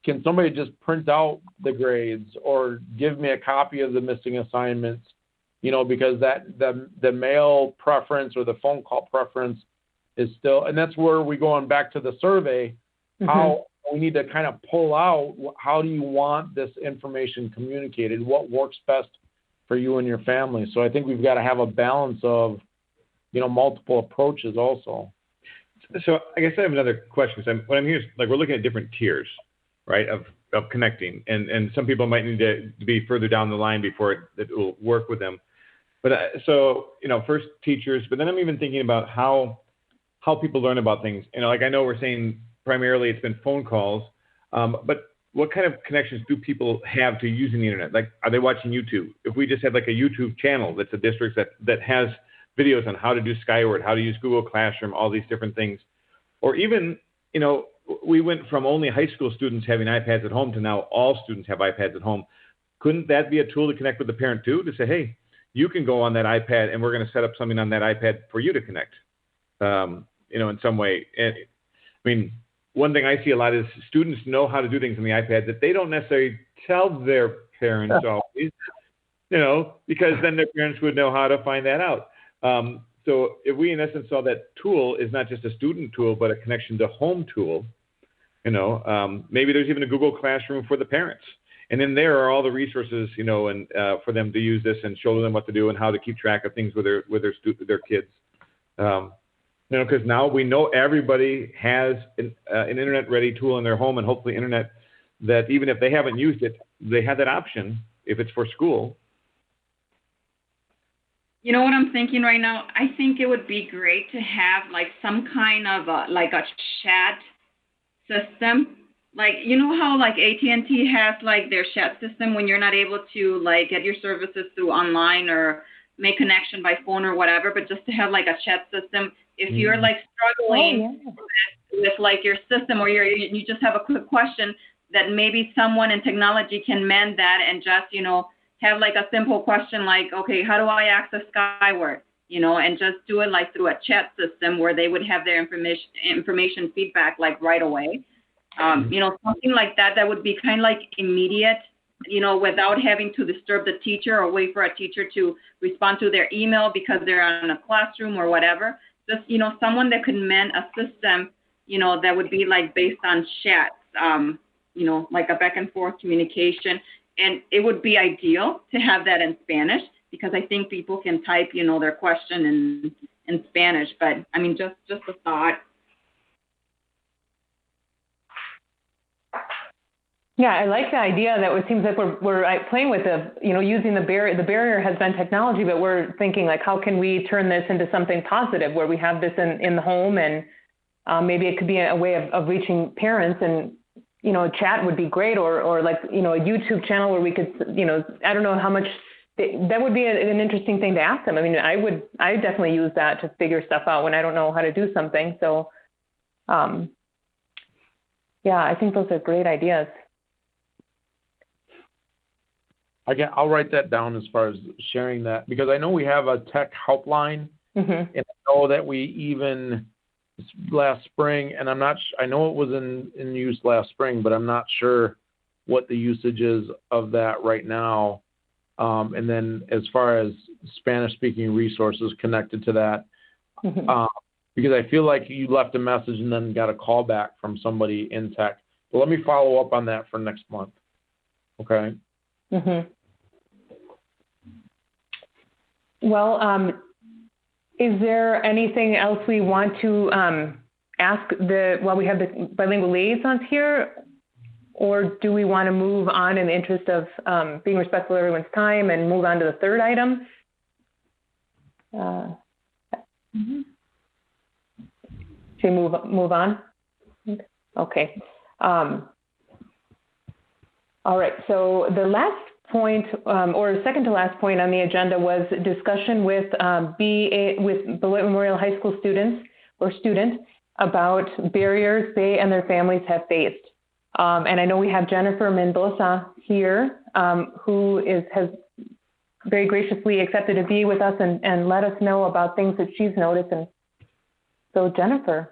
can somebody just print out the grades or give me a copy of the missing assignments, because the mail preference or the phone call preference is still, and that's where we going back to the survey. How we need to kind of pull out, how do you want this information communicated? What works best for you and your family? So I think we've got to have a balance of, multiple approaches also. So I guess I have another question. What I'm hearing is, we're looking at different tiers, right, of of connecting, and some people might need to be further down the line before it will work with them. But so, first teachers, but then I'm even thinking about how people learn about things. Like I know we're saying primarily it's been phone calls, but what kind of connections do people have to using the internet? Like, are they watching YouTube? If we just had like a YouTube channel that's a district that has videos on how to do Skyward, how to use Google Classroom, all these different things, or even, we went from only high school students having iPads at home to now all students have iPads at home. Couldn't that be a tool to connect with the parent too, to say, hey, you can go on that iPad and we're going to set up something on that iPad for you to connect, in some way. And I mean, one thing I see a lot is students know how to do things on the iPad that they don't necessarily tell their parents always, because then their parents would know how to find that out. So if we in essence saw that tool is not just a student tool, but a connection to home tool, maybe there's even a Google Classroom for the parents. And in there are all the resources, and for them to use this and show them what to do and how to keep track of things with their kids. Because now we know everybody has an internet-ready tool in their home, and hopefully internet that even if they haven't used it, they have that option if it's for school. You know what I'm thinking right now? I think it would be great to have like some kind of a chat system. Like, how like AT&T has like their chat system when you're not able to like get your services through online or make connection by phone or whatever, but just to have like a chat system. If you're like struggling with like your system, or you just have a quick question, that maybe someone in technology can mend that and just, have like a simple question like, okay, how do I access Skyward? And just do it like through a chat system where they would have their information feedback like right away. Something like that would be kind of like immediate, without having to disturb the teacher or wait for a teacher to respond to their email because they're on a classroom or whatever. Just, someone that could mend a system, that would be like based on chats, like a back and forth communication. And it would be ideal to have that in Spanish, because I think people can type, their question in Spanish. But I mean, just a thought. Yeah, I like the idea that it seems like we're playing with using the barrier. The barrier has been technology, but we're thinking like, how can we turn this into something positive where we have this in the home, and maybe it could be a way of reaching parents, and a chat would be great, or like a YouTube channel where we could I don't know how much that would be an interesting thing to ask them. I mean, I definitely use that to figure stuff out when I don't know how to do something. So yeah, I think those are great ideas. I'll write that down as far as sharing that, because I know we have a tech helpline, and I know that we even last spring, and I know it was in use last spring, but I'm not sure what the usage is of that right now. And then as far as Spanish-speaking resources connected to that, because I feel like you left a message and then got a call back from somebody in tech. But let me follow up on that for next month. Okay. Well, is there anything else we want to ask while we have the bilingual liaisons here, or do we want to move on in the interest of being respectful of everyone's time and move on to the third item? Should we move on? Okay. All right, so the last point, or second to last point on the agenda, was discussion with Beloit Memorial High School students about barriers they and their families have faced. And I know we have Jennifer Mendoza here, who has very graciously accepted to be with us and let us know about things that she's noticed. And so, Jennifer.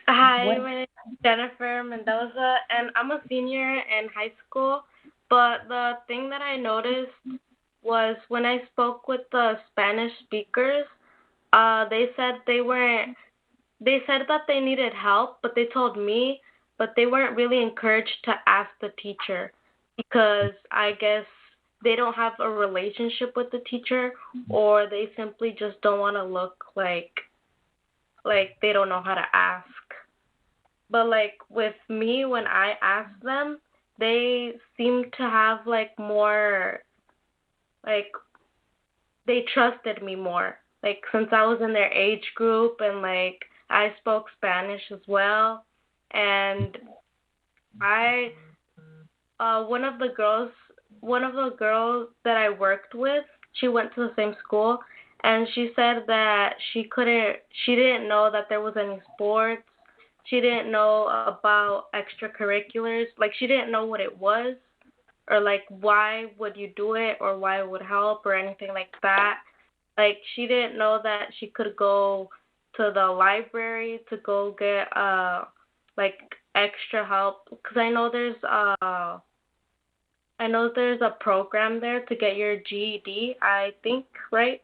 Hi, my name is Jennifer Mendoza, and I'm a senior in high school. But the thing that I noticed was when I spoke with the Spanish speakers, they said that they needed help, but they told me, but they weren't really encouraged to ask the teacher, because I guess they don't have a relationship with the teacher, or they simply just don't want to look like they don't know how to ask. But like with me, when I asked them, they seem to have like more, like they trusted me more. Like since I was in their age group and like I spoke Spanish as well, and I one of the girls that I worked with, she went to the same school, and she said that she didn't know that there was any sports. She didn't know about extracurriculars. Like she didn't know what it was, or like why would you do it, or why it would help, or anything like that. Like she didn't know that she could go to the library to go get like extra help, because I know there's a program there to get your GED, I think, right?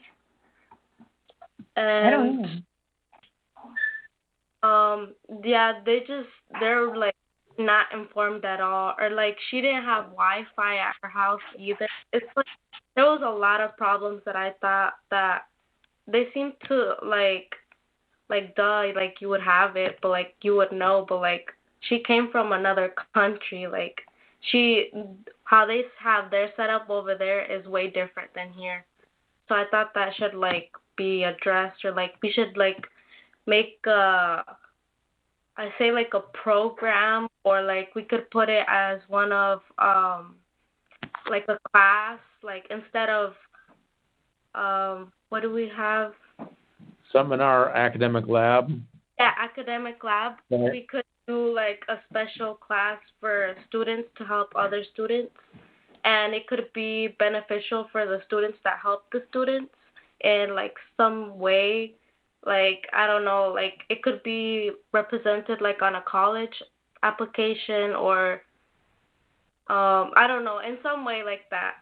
And I don't know. Yeah, they're like not informed at all, or like she didn't have Wi-Fi at her house either. It's like there was a lot of problems that I thought that they seemed to like duh, like you would have it, but like you would know, but like she came from another country, like how they have their setup over there is way different than here. So I thought that should like be addressed, or like we should like make like a program, or like we could put it as one of like a class, like instead of what do we have? Seminar, academic lab. Yeah, academic lab. Right. We could do like a special class for students to help other students, and it could be beneficial for the students that help the students in like some way. Like I don't know, like it could be represented like on a college application, or I don't know, in some way like that.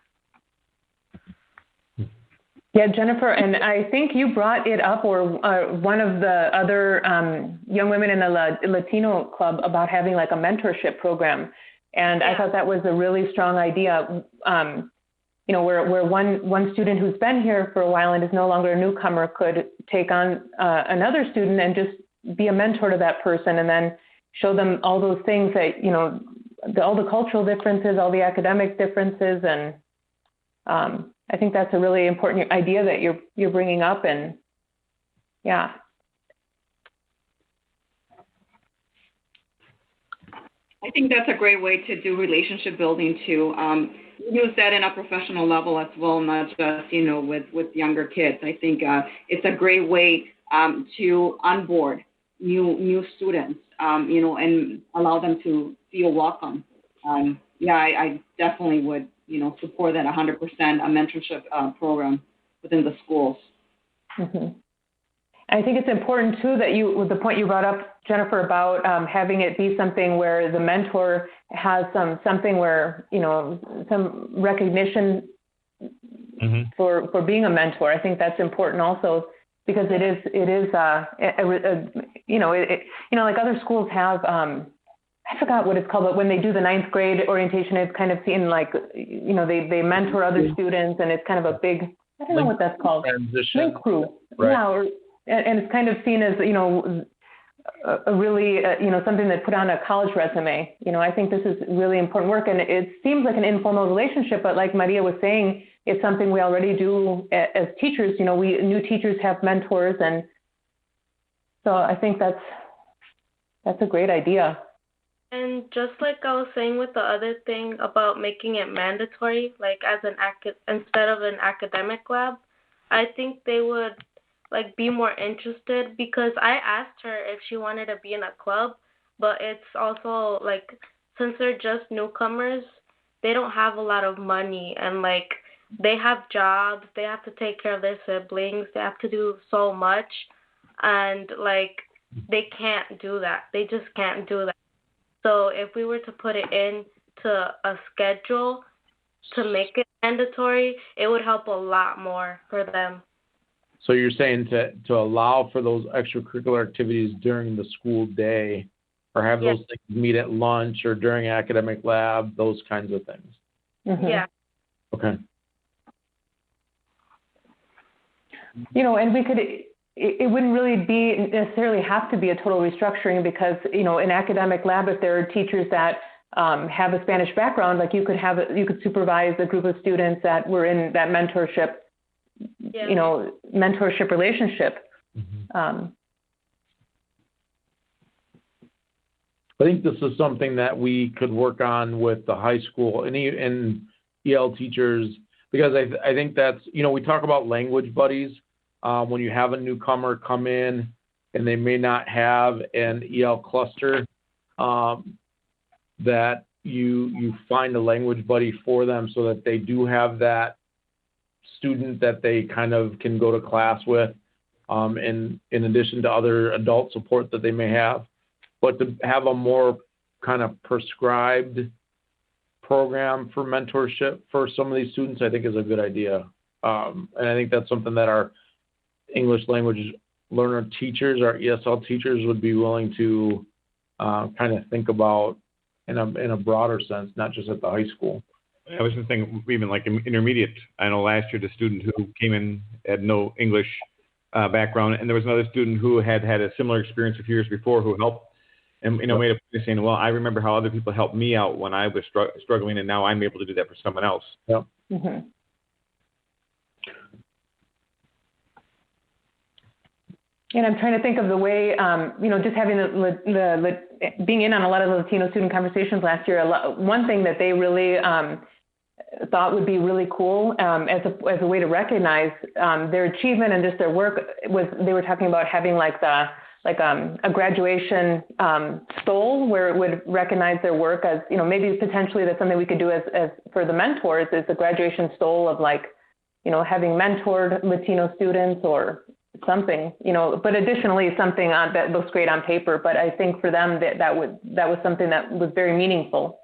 Yeah, Jennifer, and I think you brought it up, or one of the other young women in the Latino club, about having like a mentorship program. And I thought that was a really strong idea, you know, where one student who's been here for a while and is no longer a newcomer could take on another student and just be a mentor to that person, and then show them all those things that, you know, all the cultural differences, all the academic differences, and I think that's a really important idea that you're bringing up, and yeah. I think that's a great way to do relationship building too. Use that in a professional level as well, not just, you know, with younger kids. I think it's a great way to onboard new students, you know, and allow them to feel welcome. I definitely would, you know, support that 100%, a mentorship program within the schools. Mm-hmm. I think it's important too that with the point you brought up, Jennifer, about having it be something where the mentor has something where, you know, some recognition for being a mentor. I think that's important also, because it is you know, like other schools have, I forgot what it's called, but when they do the 9th grade orientation, it's kind of seen like, you know, they mentor other students, and it's kind of a big, I don't know what that's called. Transition. Link crew. Right. Yeah, and it's kind of seen as, you know, a really, you know, something that put on a college resume. You know, I think this is really important work, and it seems like an informal relationship, but like Maria was saying, it's something we already do as teachers. You know, new teachers have mentors, and so I think that's a great idea. And just like I was saying with the other thing about making it mandatory, like as instead of an academic lab, I think they would like be more interested, because I asked her if she wanted to be in a club, but it's also like, since they're just newcomers, they don't have a lot of money, and like they have jobs, they have to take care of their siblings, they have to do so much, and like they can't do that. They just can't do that. So if we were to put it into a schedule to make it mandatory, it would help a lot more for them. So you're saying to allow for those extracurricular activities during the school day, or have those things meet at lunch or during academic lab, those kinds of things? Mm-hmm. Yeah. Okay. You know, and we could, it wouldn't really be necessarily have to be a total restructuring because, you know, in academic lab, if there are teachers that have a Spanish background, like you could supervise a group of students that were in that mentorship, you know, mentorship relationship. I think this is something that we could work on with the high school and EL teachers, because I think that's, you know, we talk about language buddies when you have a newcomer come in and they may not have an EL cluster, that you find a language buddy for them so that they do have that student that they kind of can go to class with, in addition to other adult support that they may have. But to have a more kind of prescribed program for mentorship for some of these students, I think is a good idea. And I think that's something that our English language learner teachers, our ESL teachers would be willing to kind of think about in a broader sense, not just at the high school. I was just thinking even like intermediate. I know last year the student who came in had no English background, and there was another student who had a similar experience a few years before who helped and, you know, made a point of saying, well, I remember how other people helped me out when I was struggling, and now I'm able to do that for someone else. Yeah. Mm-hmm. And I'm trying to think of the way, you know, just having the being in on a lot of the Latino student conversations last year. One thing that they really thought would be really cool as a way to recognize their achievement and just their work was they were talking about having like a graduation stole where it would recognize their work as, you know, maybe potentially that's something we could do as for the mentors is the graduation stole of like, you know, having mentored Latino students or something, you know, but additionally something that looks great on paper. But I think for them that was something that was very meaningful.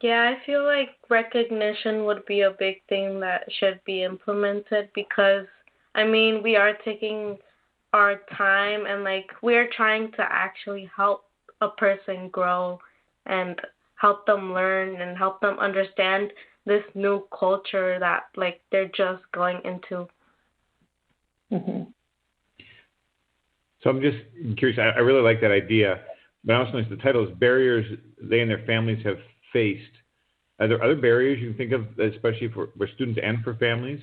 Yeah, I feel like recognition would be a big thing that should be implemented because, I mean, we are taking our time and, like, we're trying to actually help a person grow and help them learn and help them understand this new culture that, like, they're just going into. Mm-hmm. So I'm just curious. I really like that idea, but I also noticed the title is Barriers They and Their Families Have Faced. Are there other barriers you can think of, especially for students and for families,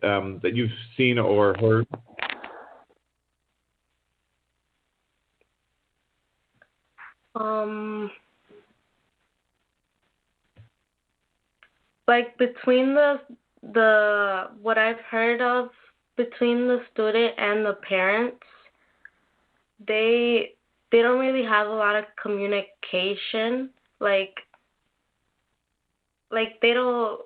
that you've seen or heard? Like between the what I've heard of between the student and the parents, they don't really have a lot of communication. Like they don't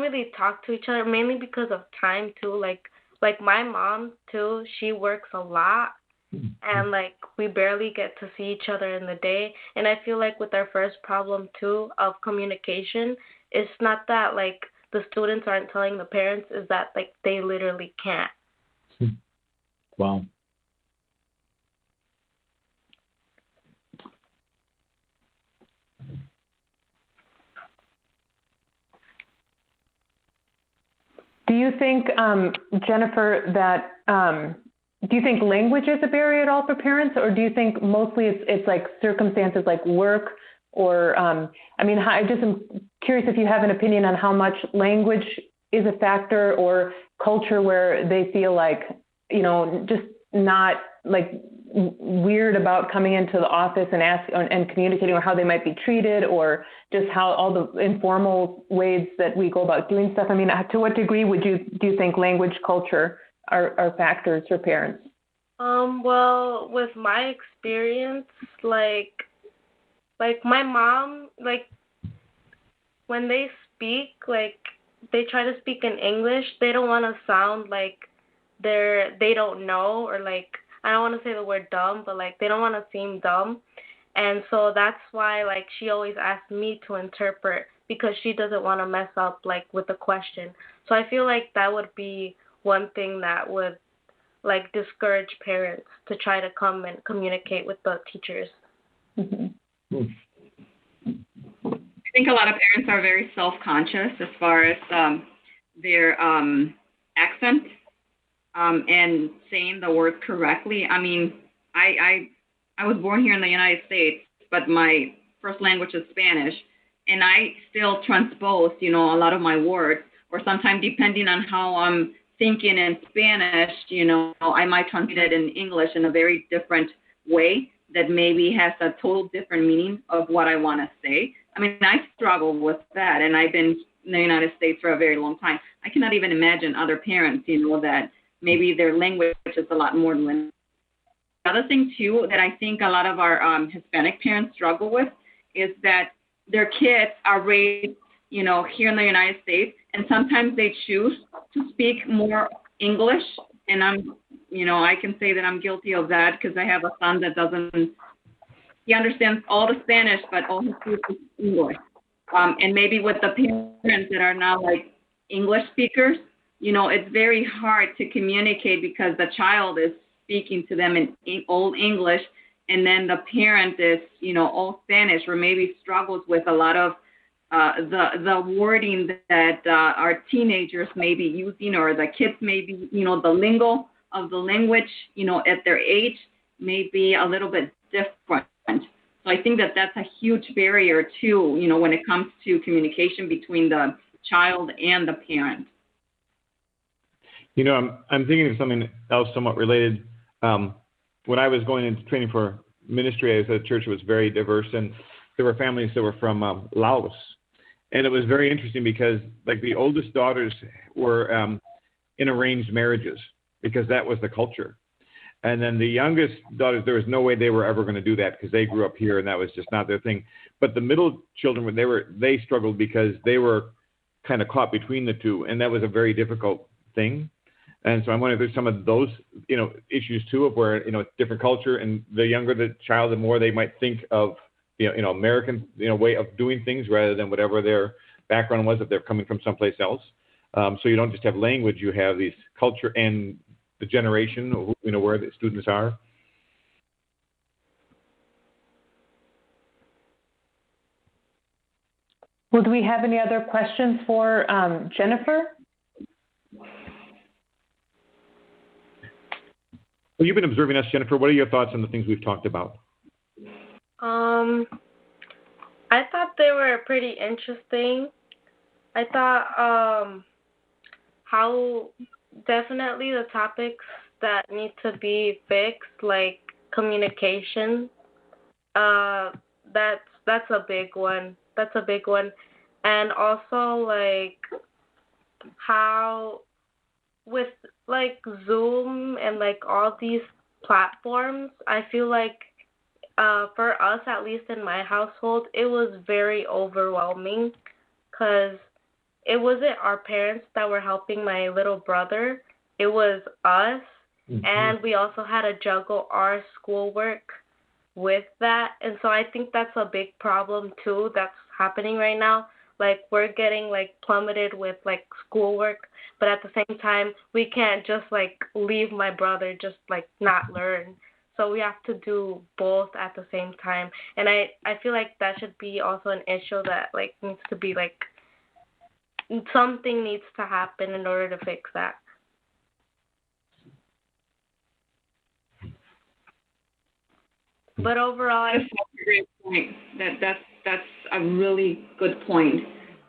really talk to each other, mainly because of time too. Like my mom too, she works a lot, and like we barely get to see each other in the day. And I feel like with our first problem too of communication, it's not that like the students aren't telling the parents, is that like they literally can't. Wow. Do you think, Jennifer, that do you think language is a barrier at all for parents, or do you think mostly it's like circumstances like work, or I mean, I just am curious if you have an opinion on how much language is a factor, or culture where they feel like, you know, just not like weird about coming into the office and and communicating, or how they might be treated, or just how all the informal ways that we go about doing stuff. I mean, to what degree do you think language, culture are factors for parents? Well, with my experience, like my mom, like when they speak, like they try to speak in English, they don't want to sound like they don't know, or like, I don't want to say the word dumb, but like they don't want to seem dumb. And so that's why like she always asks me to interpret, because she doesn't want to mess up like with the question. So I feel like that would be one thing that would like discourage parents to try to come and communicate with the teachers. Mm-hmm. I think a lot of parents are very self-conscious as far as their accent and saying the words correctly. I mean, I was born here in the United States, but my first language is Spanish, and I still transpose, a lot of my words, or sometimes depending on how I'm thinking in Spanish, I might translate it in English in a very different way that maybe has a total different meaning of what I want to say. I mean, I struggle with that, and I've been in the United States for a very long time. I cannot even imagine other parents, that maybe their language is a lot more than. The other thing, too, that I think a lot of our Hispanic parents struggle with is that their kids are raised, here in the United States, and sometimes they choose to speak more English. And I can say that I'm guilty of that because I have a son that he understands all the Spanish, but all he speaks is English. And maybe with the parents that are now like English speakers, it's very hard to communicate because the child is speaking to them in Old English, and then the parent is, Old Spanish, or maybe struggles with a lot of the wording that our teenagers may be using, or the kids may be, the lingo of the language, at their age may be a little bit different. So I think that that's a huge barrier too, when it comes to communication between the child and the parent. I'm thinking of something else somewhat related. When I was going into training for ministry, I was at a church that was very diverse, and there were families that were from Laos. And it was very interesting because, like, the oldest daughters were in arranged marriages because that was the culture. And then the youngest daughters, there was no way they were ever going to do that because they grew up here and that was just not their thing. But the middle children, they struggled because they were kind of caught between the two, and that was a very difficult thing. And so I'm wondering if there's some of those, issues too, of where, it's different culture, and the younger the child, the more they might think of, American, way of doing things rather than whatever their background was if they're coming from someplace else. So you don't just have language, you have these culture and the generation, where the students are. Well, do we have any other questions for Jennifer? Well, you've been observing us, Jennifer. What are your thoughts on the things we've talked about? I thought they were pretty interesting. I thought how definitely the topics that need to be fixed, like communication, that's a big one. That's a big one. And also, like, how with, like, Zoom and, like, all these platforms, I feel like for us, at least in my household, it was very overwhelming because it wasn't our parents that were helping my little brother. It was us. Mm-hmm. And we also had to juggle our schoolwork with that. And so I think that's a big problem, too, that's happening right now. Like, we're getting, like, plummeted with, like, schoolwork. But at the same time, we can't just, like, leave my brother just, like, not learn. So we have to do both at the same time. And I feel like that should be also an issue that, like, needs to be, like, something needs to happen in order to fix that. But overall, that's a great point. That's a really good point.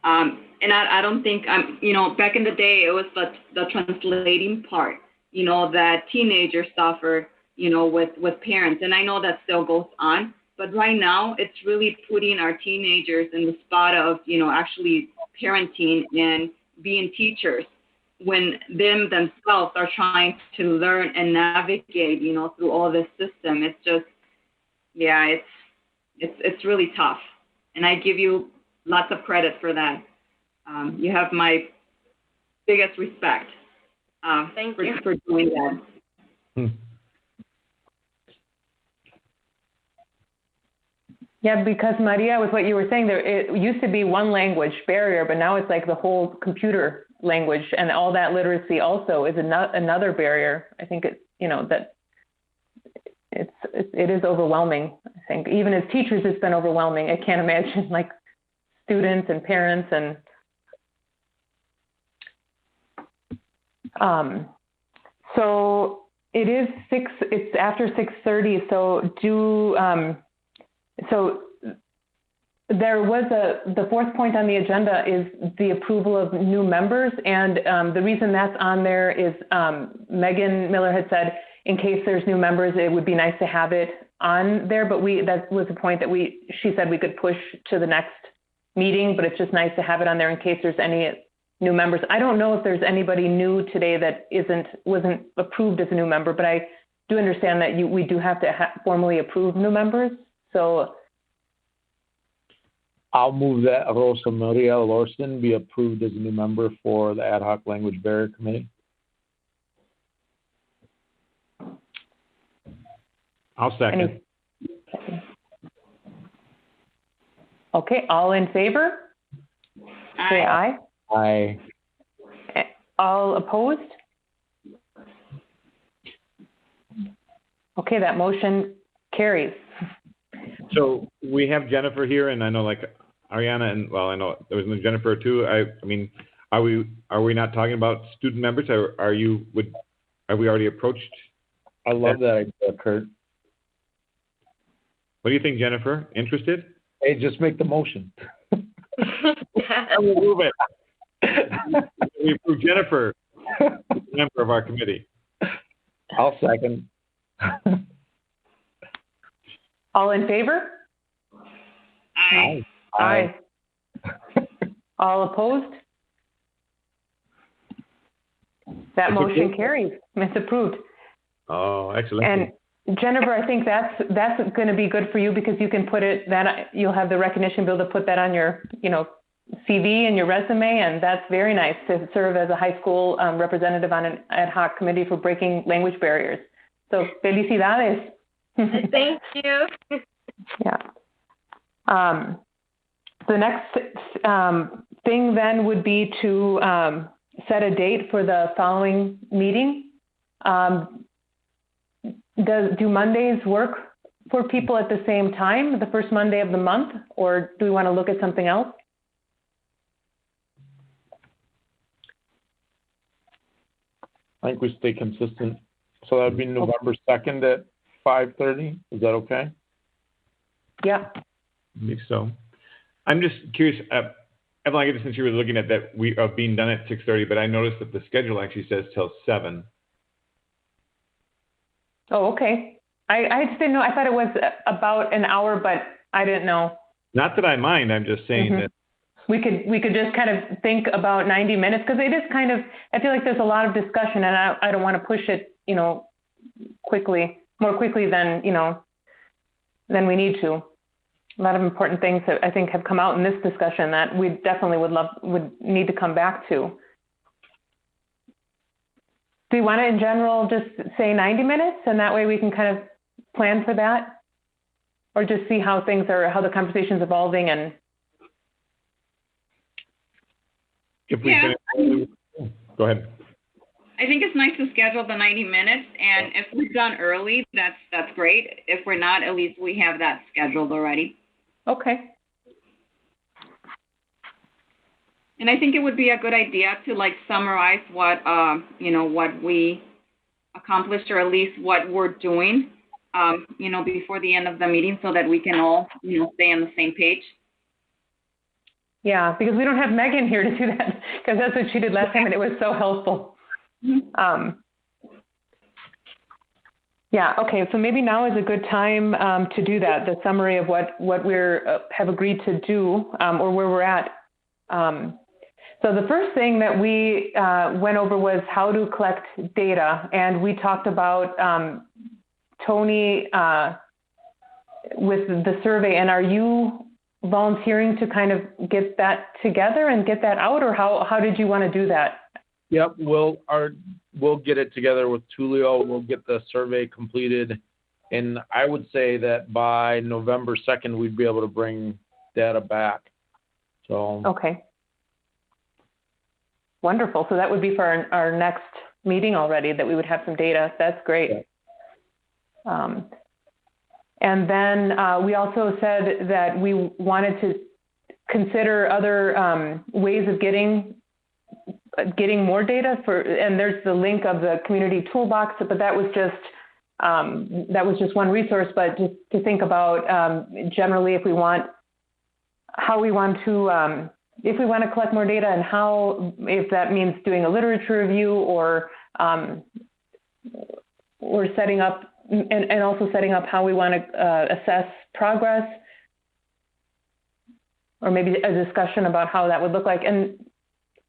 And I don't think back in the day it was the translating part, that teenagers suffered, with parents, and I know that still goes on. But right now, it's really putting our teenagers in the spot of, actually parenting and being teachers when themselves are trying to learn and navigate, through all this system. It's just, yeah, it's really tough. And I give you lots of credit for that. You have my biggest respect for doing that. Yeah, because Maria, with what you were saying, it used to be one language barrier, but now it's like the whole computer language, and all that literacy also is another barrier. I think that it is overwhelming. I think even as teachers, it's been overwhelming. I can't imagine like students and parents and So it's after 6:30, so there was the fourth point on the agenda is the approval of new members, and the reason that's on there is Megan Miller had said in case there's new members, it would be nice to have it on there, but that was a point that she said we could push to the next meeting, but it's just nice to have it on there in case there's any new members. I don't know if there's anybody new today that wasn't approved as a new member, but I do understand that we do have to formally approve new members. So I'll move that Rosa Maria Lorson be approved as a new member for the Ad Hoc Language Barrier Committee. I'll second. Okay, all in favor? Say aye. Aye. All opposed? Okay, that motion carries. So we have Jennifer here, and I know like Ariana, and well, I know there was Jennifer too. I mean, are we not talking about student members? Or are we already approached? I love that idea, Kurt. What do you think, Jennifer? Interested? Hey, just make the motion. I will move it. We approve Jennifer, member of our committee. I'll second. All in favor? Aye. Aye. All opposed? That It's motion approved. carries. It's approved. Oh, excellent. And Jennifer, I think that's going to be good for you because you can put it you'll have the recognition, be able to put that on your CV and your resume, and that's very nice to serve as a high school representative on an ad hoc committee for breaking language barriers. So felicidades. Thank you. Yeah. The next thing then would be to set a date for the following meeting. Do Mondays work for people at the same time, the first Monday of the month, or do we want to look at something else? I think we stay consistent. So that would be November 2nd at 5:30. Is that okay? Yeah. I think so. I'm just curious, Evelyn, I guess since you were looking at that we are being done at 6:30, but I noticed that the schedule actually says till 7. Oh, okay. I just didn't know. I thought it was about an hour, but I didn't know. Not that I mind. I'm just saying that. We could just kind of think about 90 minutes because it is kind of, I feel like there's a lot of discussion and I don't want to push it, more quickly than, than we need to. A lot of important things that I think have come out in this discussion that we definitely would need to come back to. Do you want to, in general, just say 90 minutes and that way we can kind of plan for that? Or just see how the conversation's evolving and. If we go ahead. I think it's nice to schedule the 90 minutes, and if we're done early, that's great. If we're not, at least we have that scheduled already. Okay. And I think it would be a good idea to summarize what what we accomplished, or at least what we're doing, before the end of the meeting, so that we can all stay on the same page. Yeah, because we don't have Megan here to do that, because that's what she did last time, and it was so helpful. Yeah, okay, so maybe now is a good time to do that, the summary of what we're have agreed to do, or where we're at. So the first thing that we went over was how to collect data, and we talked about Tony with the survey, and are you volunteering to kind of get that together and get that out, or how did you want to do that? Yep, we'll get it together with Tulio. We'll get the survey completed, and I would say that by November 2nd we'd be able to bring data back. So okay, wonderful. So that would be for our next meeting already, that we would have some data. That's great. Yeah. And then we also said that we wanted to consider other ways of getting getting more data and there's the link of the community toolbox, but that was just one resource. But just to think about generally, if we want to collect more data, and if that means doing a literature review or setting up and also setting up how we want to assess progress, or maybe a discussion about how that would look like. And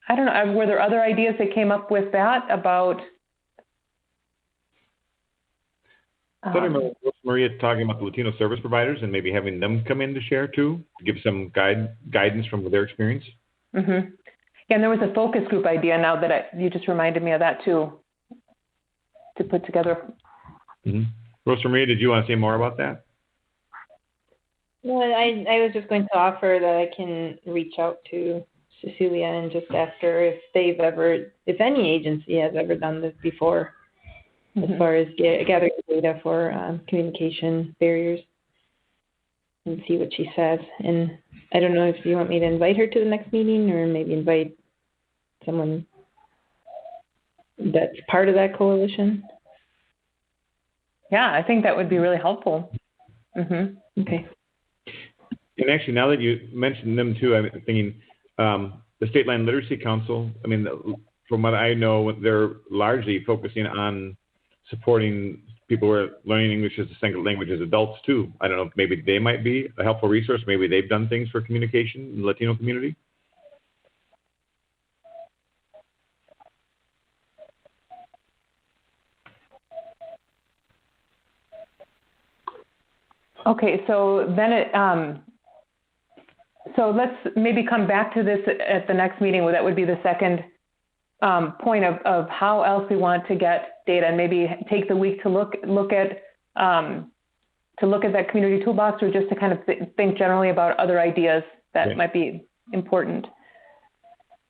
I don't know, were there other ideas that came up with that about? I remember Maria talking about the Latino service providers and maybe having them come in to share too, to give some guidance from their experience. Mm-hmm. Yeah, and there was a focus group idea now that you just reminded me of that too, to put together. Mm-hmm. Rosa Maria, did you want to say more about that? No, I was just going to offer that I can reach out to Cecilia and just ask her if any agency has ever done this before, as far as gathering data for communication barriers, and see what she says. And I don't know if you want me to invite her to the next meeting or maybe invite someone that's part of that coalition. Yeah, I think that would be really helpful. Mm-hmm. Okay. And actually, now that you mentioned them too, I'm thinking the State Line Literacy Council, I mean, from what I know, they're largely focusing on supporting people who are learning English as a second language as adults too. I don't know, maybe they might be a helpful resource. Maybe they've done things for communication in the Latino community. Okay, so then so let's maybe come back to this at the next meeting. That would be the second point of how else we want to get data, and maybe take the week to look at that community toolbox, or just to kind of think generally about other ideas that might be important.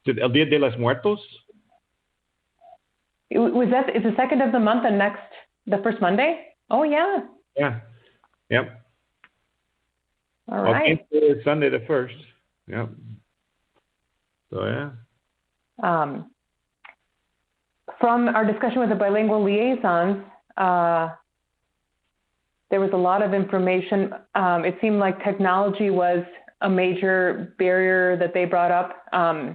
Did El Dia de los Muertos? Is the second of the month and the first Monday? Oh yeah. Yeah. Yep. All right. Sunday the 1st. Yep. So yeah. From our discussion with the bilingual liaisons, there was a lot of information. It seemed like technology was a major barrier that they brought up. I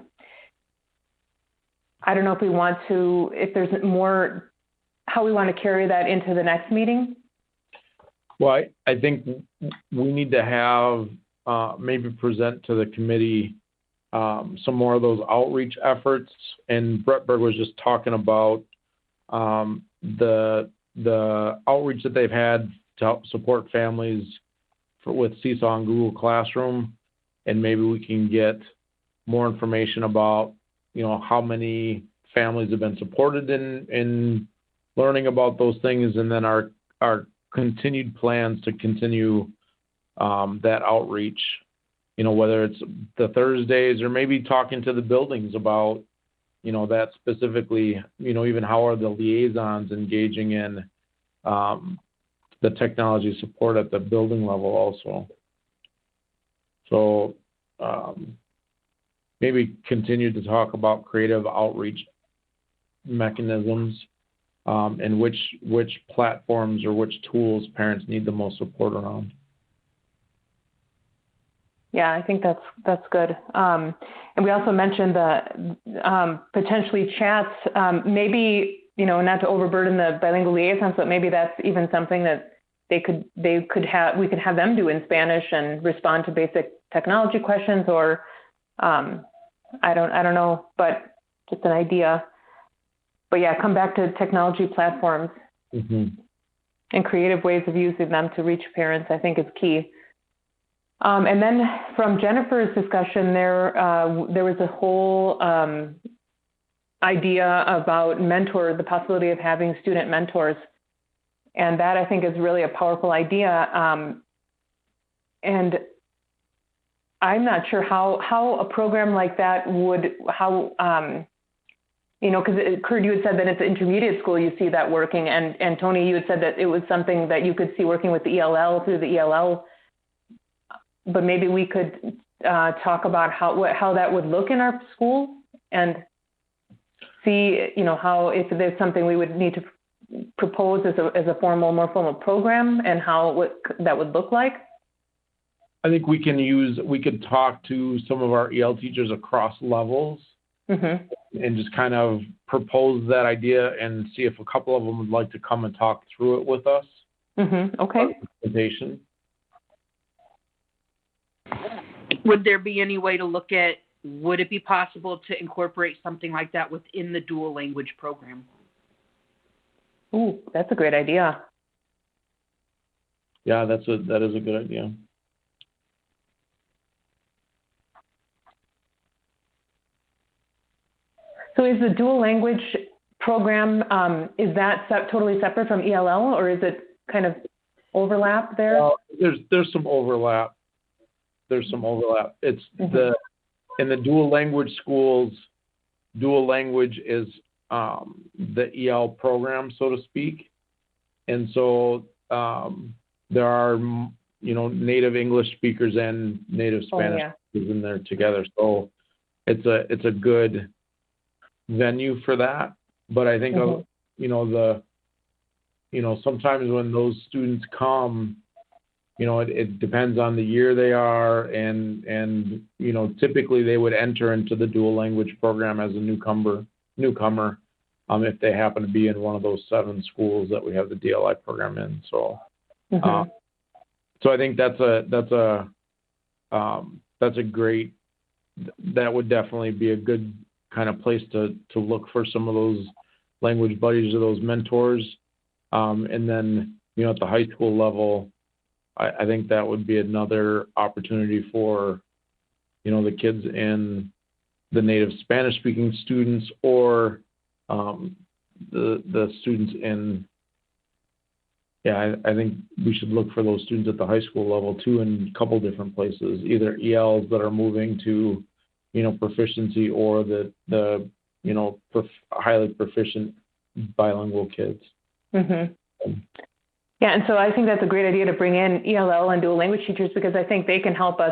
don't know if there's more, how we want to carry that into the next meeting. Well, I think we need to have maybe present to the committee some more of those outreach efforts. And Brett Berg was just talking about the outreach that they've had to help support families with Seesaw and Google Classroom. And maybe we can get more information about, how many families have been supported in learning about those things, and then our continued plans to continue that outreach, whether it's the Thursdays or maybe talking to the buildings about, that specifically, even how are the liaisons engaging in the technology support at the building level also. So maybe continue to talk about creative outreach mechanisms, and which platforms or which tools parents need the most support around. Yeah, I think that's good. And we also mentioned the potentially chats, maybe, not to overburden the bilingual liaisons, but maybe that's even something that we could have them do in Spanish and respond to basic technology questions, or I don't know, but just an idea. But yeah, come back to technology platforms and creative ways of using them to reach parents, I think is key. And then from Jennifer's discussion, there was a whole idea about the possibility of having student mentors. And that I think is really a powerful idea. And I'm not sure how a program like that because Kurt, you had said that at the intermediate school you see that working, and Tony, you had said that it was something that you could see working with the ELL through the ELL. But maybe we could talk about how that would look in our school. And see, how, if there's something we would need to propose as a more formal program and how that would look like? I think we could talk to some of our EL teachers across levels and just kind of propose that idea and see if a couple of them would like to come and talk through it with us. Okay. Presentation. Would there be any way to look at, would it be possible to incorporate something like that within the dual language program? Ooh, that's a great idea. Yeah, that is a good idea. So is the dual language program, is that totally separate from ELL, or is it kind of overlap there? There's some overlap. It's in the dual language schools, dual language is the EL program, so to speak. And so there are, native English speakers and native Spanish speakers in there together. So it's a good venue for that. But I think, sometimes when those students come, it depends on the year they are, and typically they would enter into the dual language program as a newcomer, if they happen to be in one of those 7 schools that we have the DLI program in. So, so I think that would definitely be a good kind of place to look for some of those language buddies or those mentors, and then at the high school level, I think that would be another opportunity for, the kids in the native Spanish-speaking students, or the students in, I think we should look for those students at the high school level too, in a couple different places, either ELs that are moving to, proficiency, or the highly proficient bilingual kids. Yeah, and so I think that's a great idea to bring in ELL and dual language teachers, because I think they can help us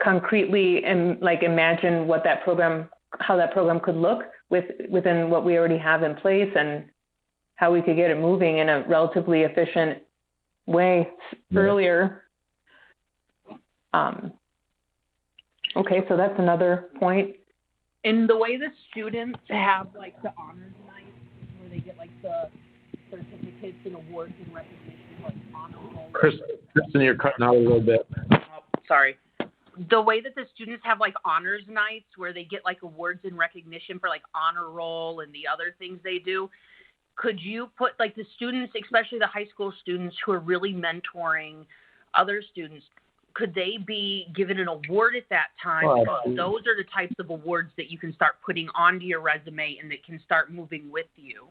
concretely imagine how that program could look within what we already have in place, and how we could get it moving in a relatively efficient way earlier. Okay, so that's another point. In the way the students have the honors night, where they get the certificates and awards and recognition, honor roll. Kristen, you're cutting out a little bit. Oh, sorry. The way that the students have honors nights, where they get awards and recognition for honor roll and the other things they do, could you put the students, especially the high school students who are really mentoring other students, could they be given an award at that time? Because those are the types of awards that you can start putting onto your resume and that can start moving with you.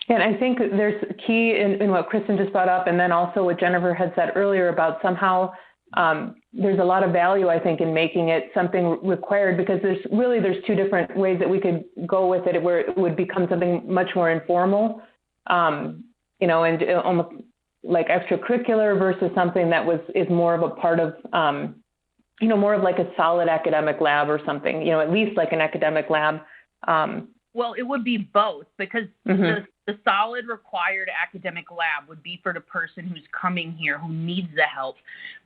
And I think there's key in what Kristen just brought up, and then also what Jennifer had said earlier about somehow there's a lot of value, I think, in making it something required, because there's 2 different ways that we could go with it, where it would become something much more informal, and almost like extracurricular, versus something that is more of a part of, more of a solid academic lab or something, at least an academic lab. Well, it would be both, because the solid required academic lab would be for the person who's coming here, who needs the help.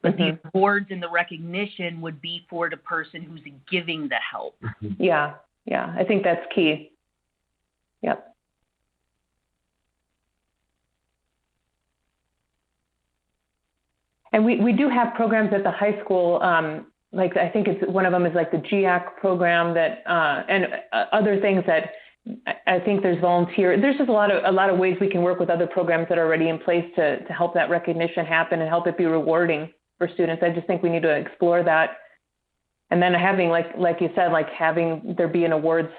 But the awards and the recognition would be for the person who's giving the help. Yeah, I think that's key. Yep. And we do have programs at the high school, I think it's one of them is the GIAC program that, and other things that I think there's volunteer. There's just a lot of ways we can work with other programs that are already in place to help that recognition happen and help it be rewarding for students. I just think we need to explore that. And then having, like you said, having there be an awards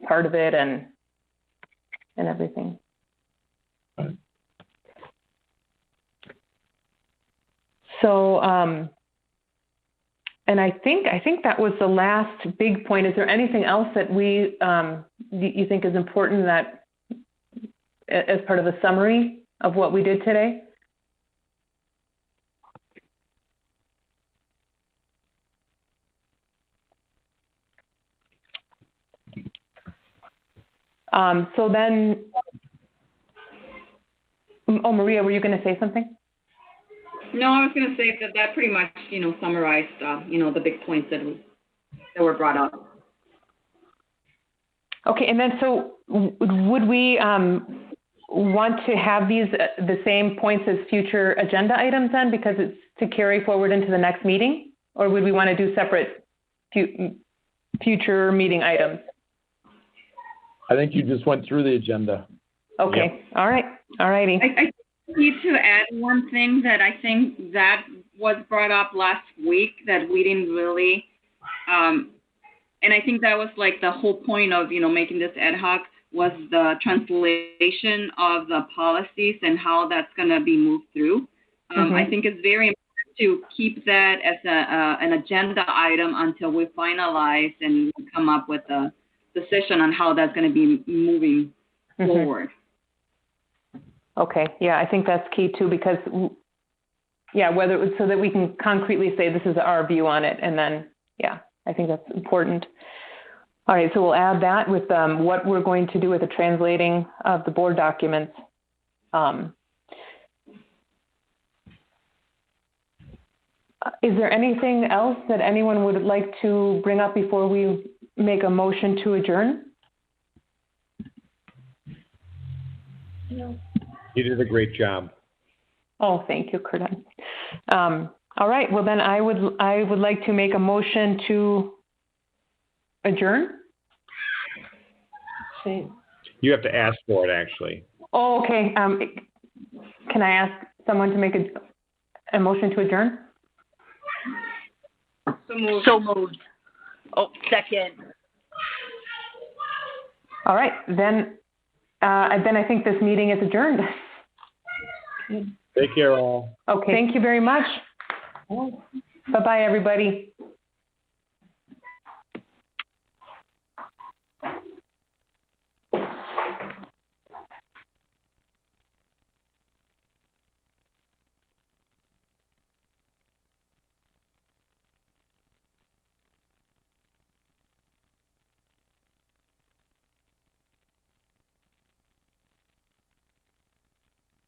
part of it and everything. Right. So, and I think that was the last big point. Is there anything else that you think is important that, as part of a summary? of what we did today? So then, oh, Maria, were you going to say something? No, I was going to say that pretty much, summarized, the big points that were brought up. Okay, and then so would we want to have these the same points as future agenda items then, because it's to carry forward into the next meeting? Or would we want to do separate future meeting items? I think you just went through the agenda. Okay, yep. All right, all righty. I need to add one thing that I think that was brought up last week that we didn't really, and I think that was like the whole point of, making this ad hoc was the translation of the policies and how that's going to be moved through. I think it's very important to keep that as an agenda item until we finalize and come up with a decision on how that's going to be moving forward. Okay, yeah, I think that's key too, because, yeah, so that we can concretely say this is our view on it, and then, yeah, I think that's important. All right, so we'll add that with what we're going to do with the translating of the board documents. Is there anything else that anyone would like to bring up before we make a motion to adjourn? No. You did a great job. Oh, thank you, Curtin. All right, well then I would like to make a motion to adjourn. You have to ask for it, actually. Oh, okay. Can I ask someone to make a motion to adjourn? So moved. Oh, second. All right, then I think this meeting is adjourned. Take care, all. Okay, thank you very much. Bye-bye, everybody.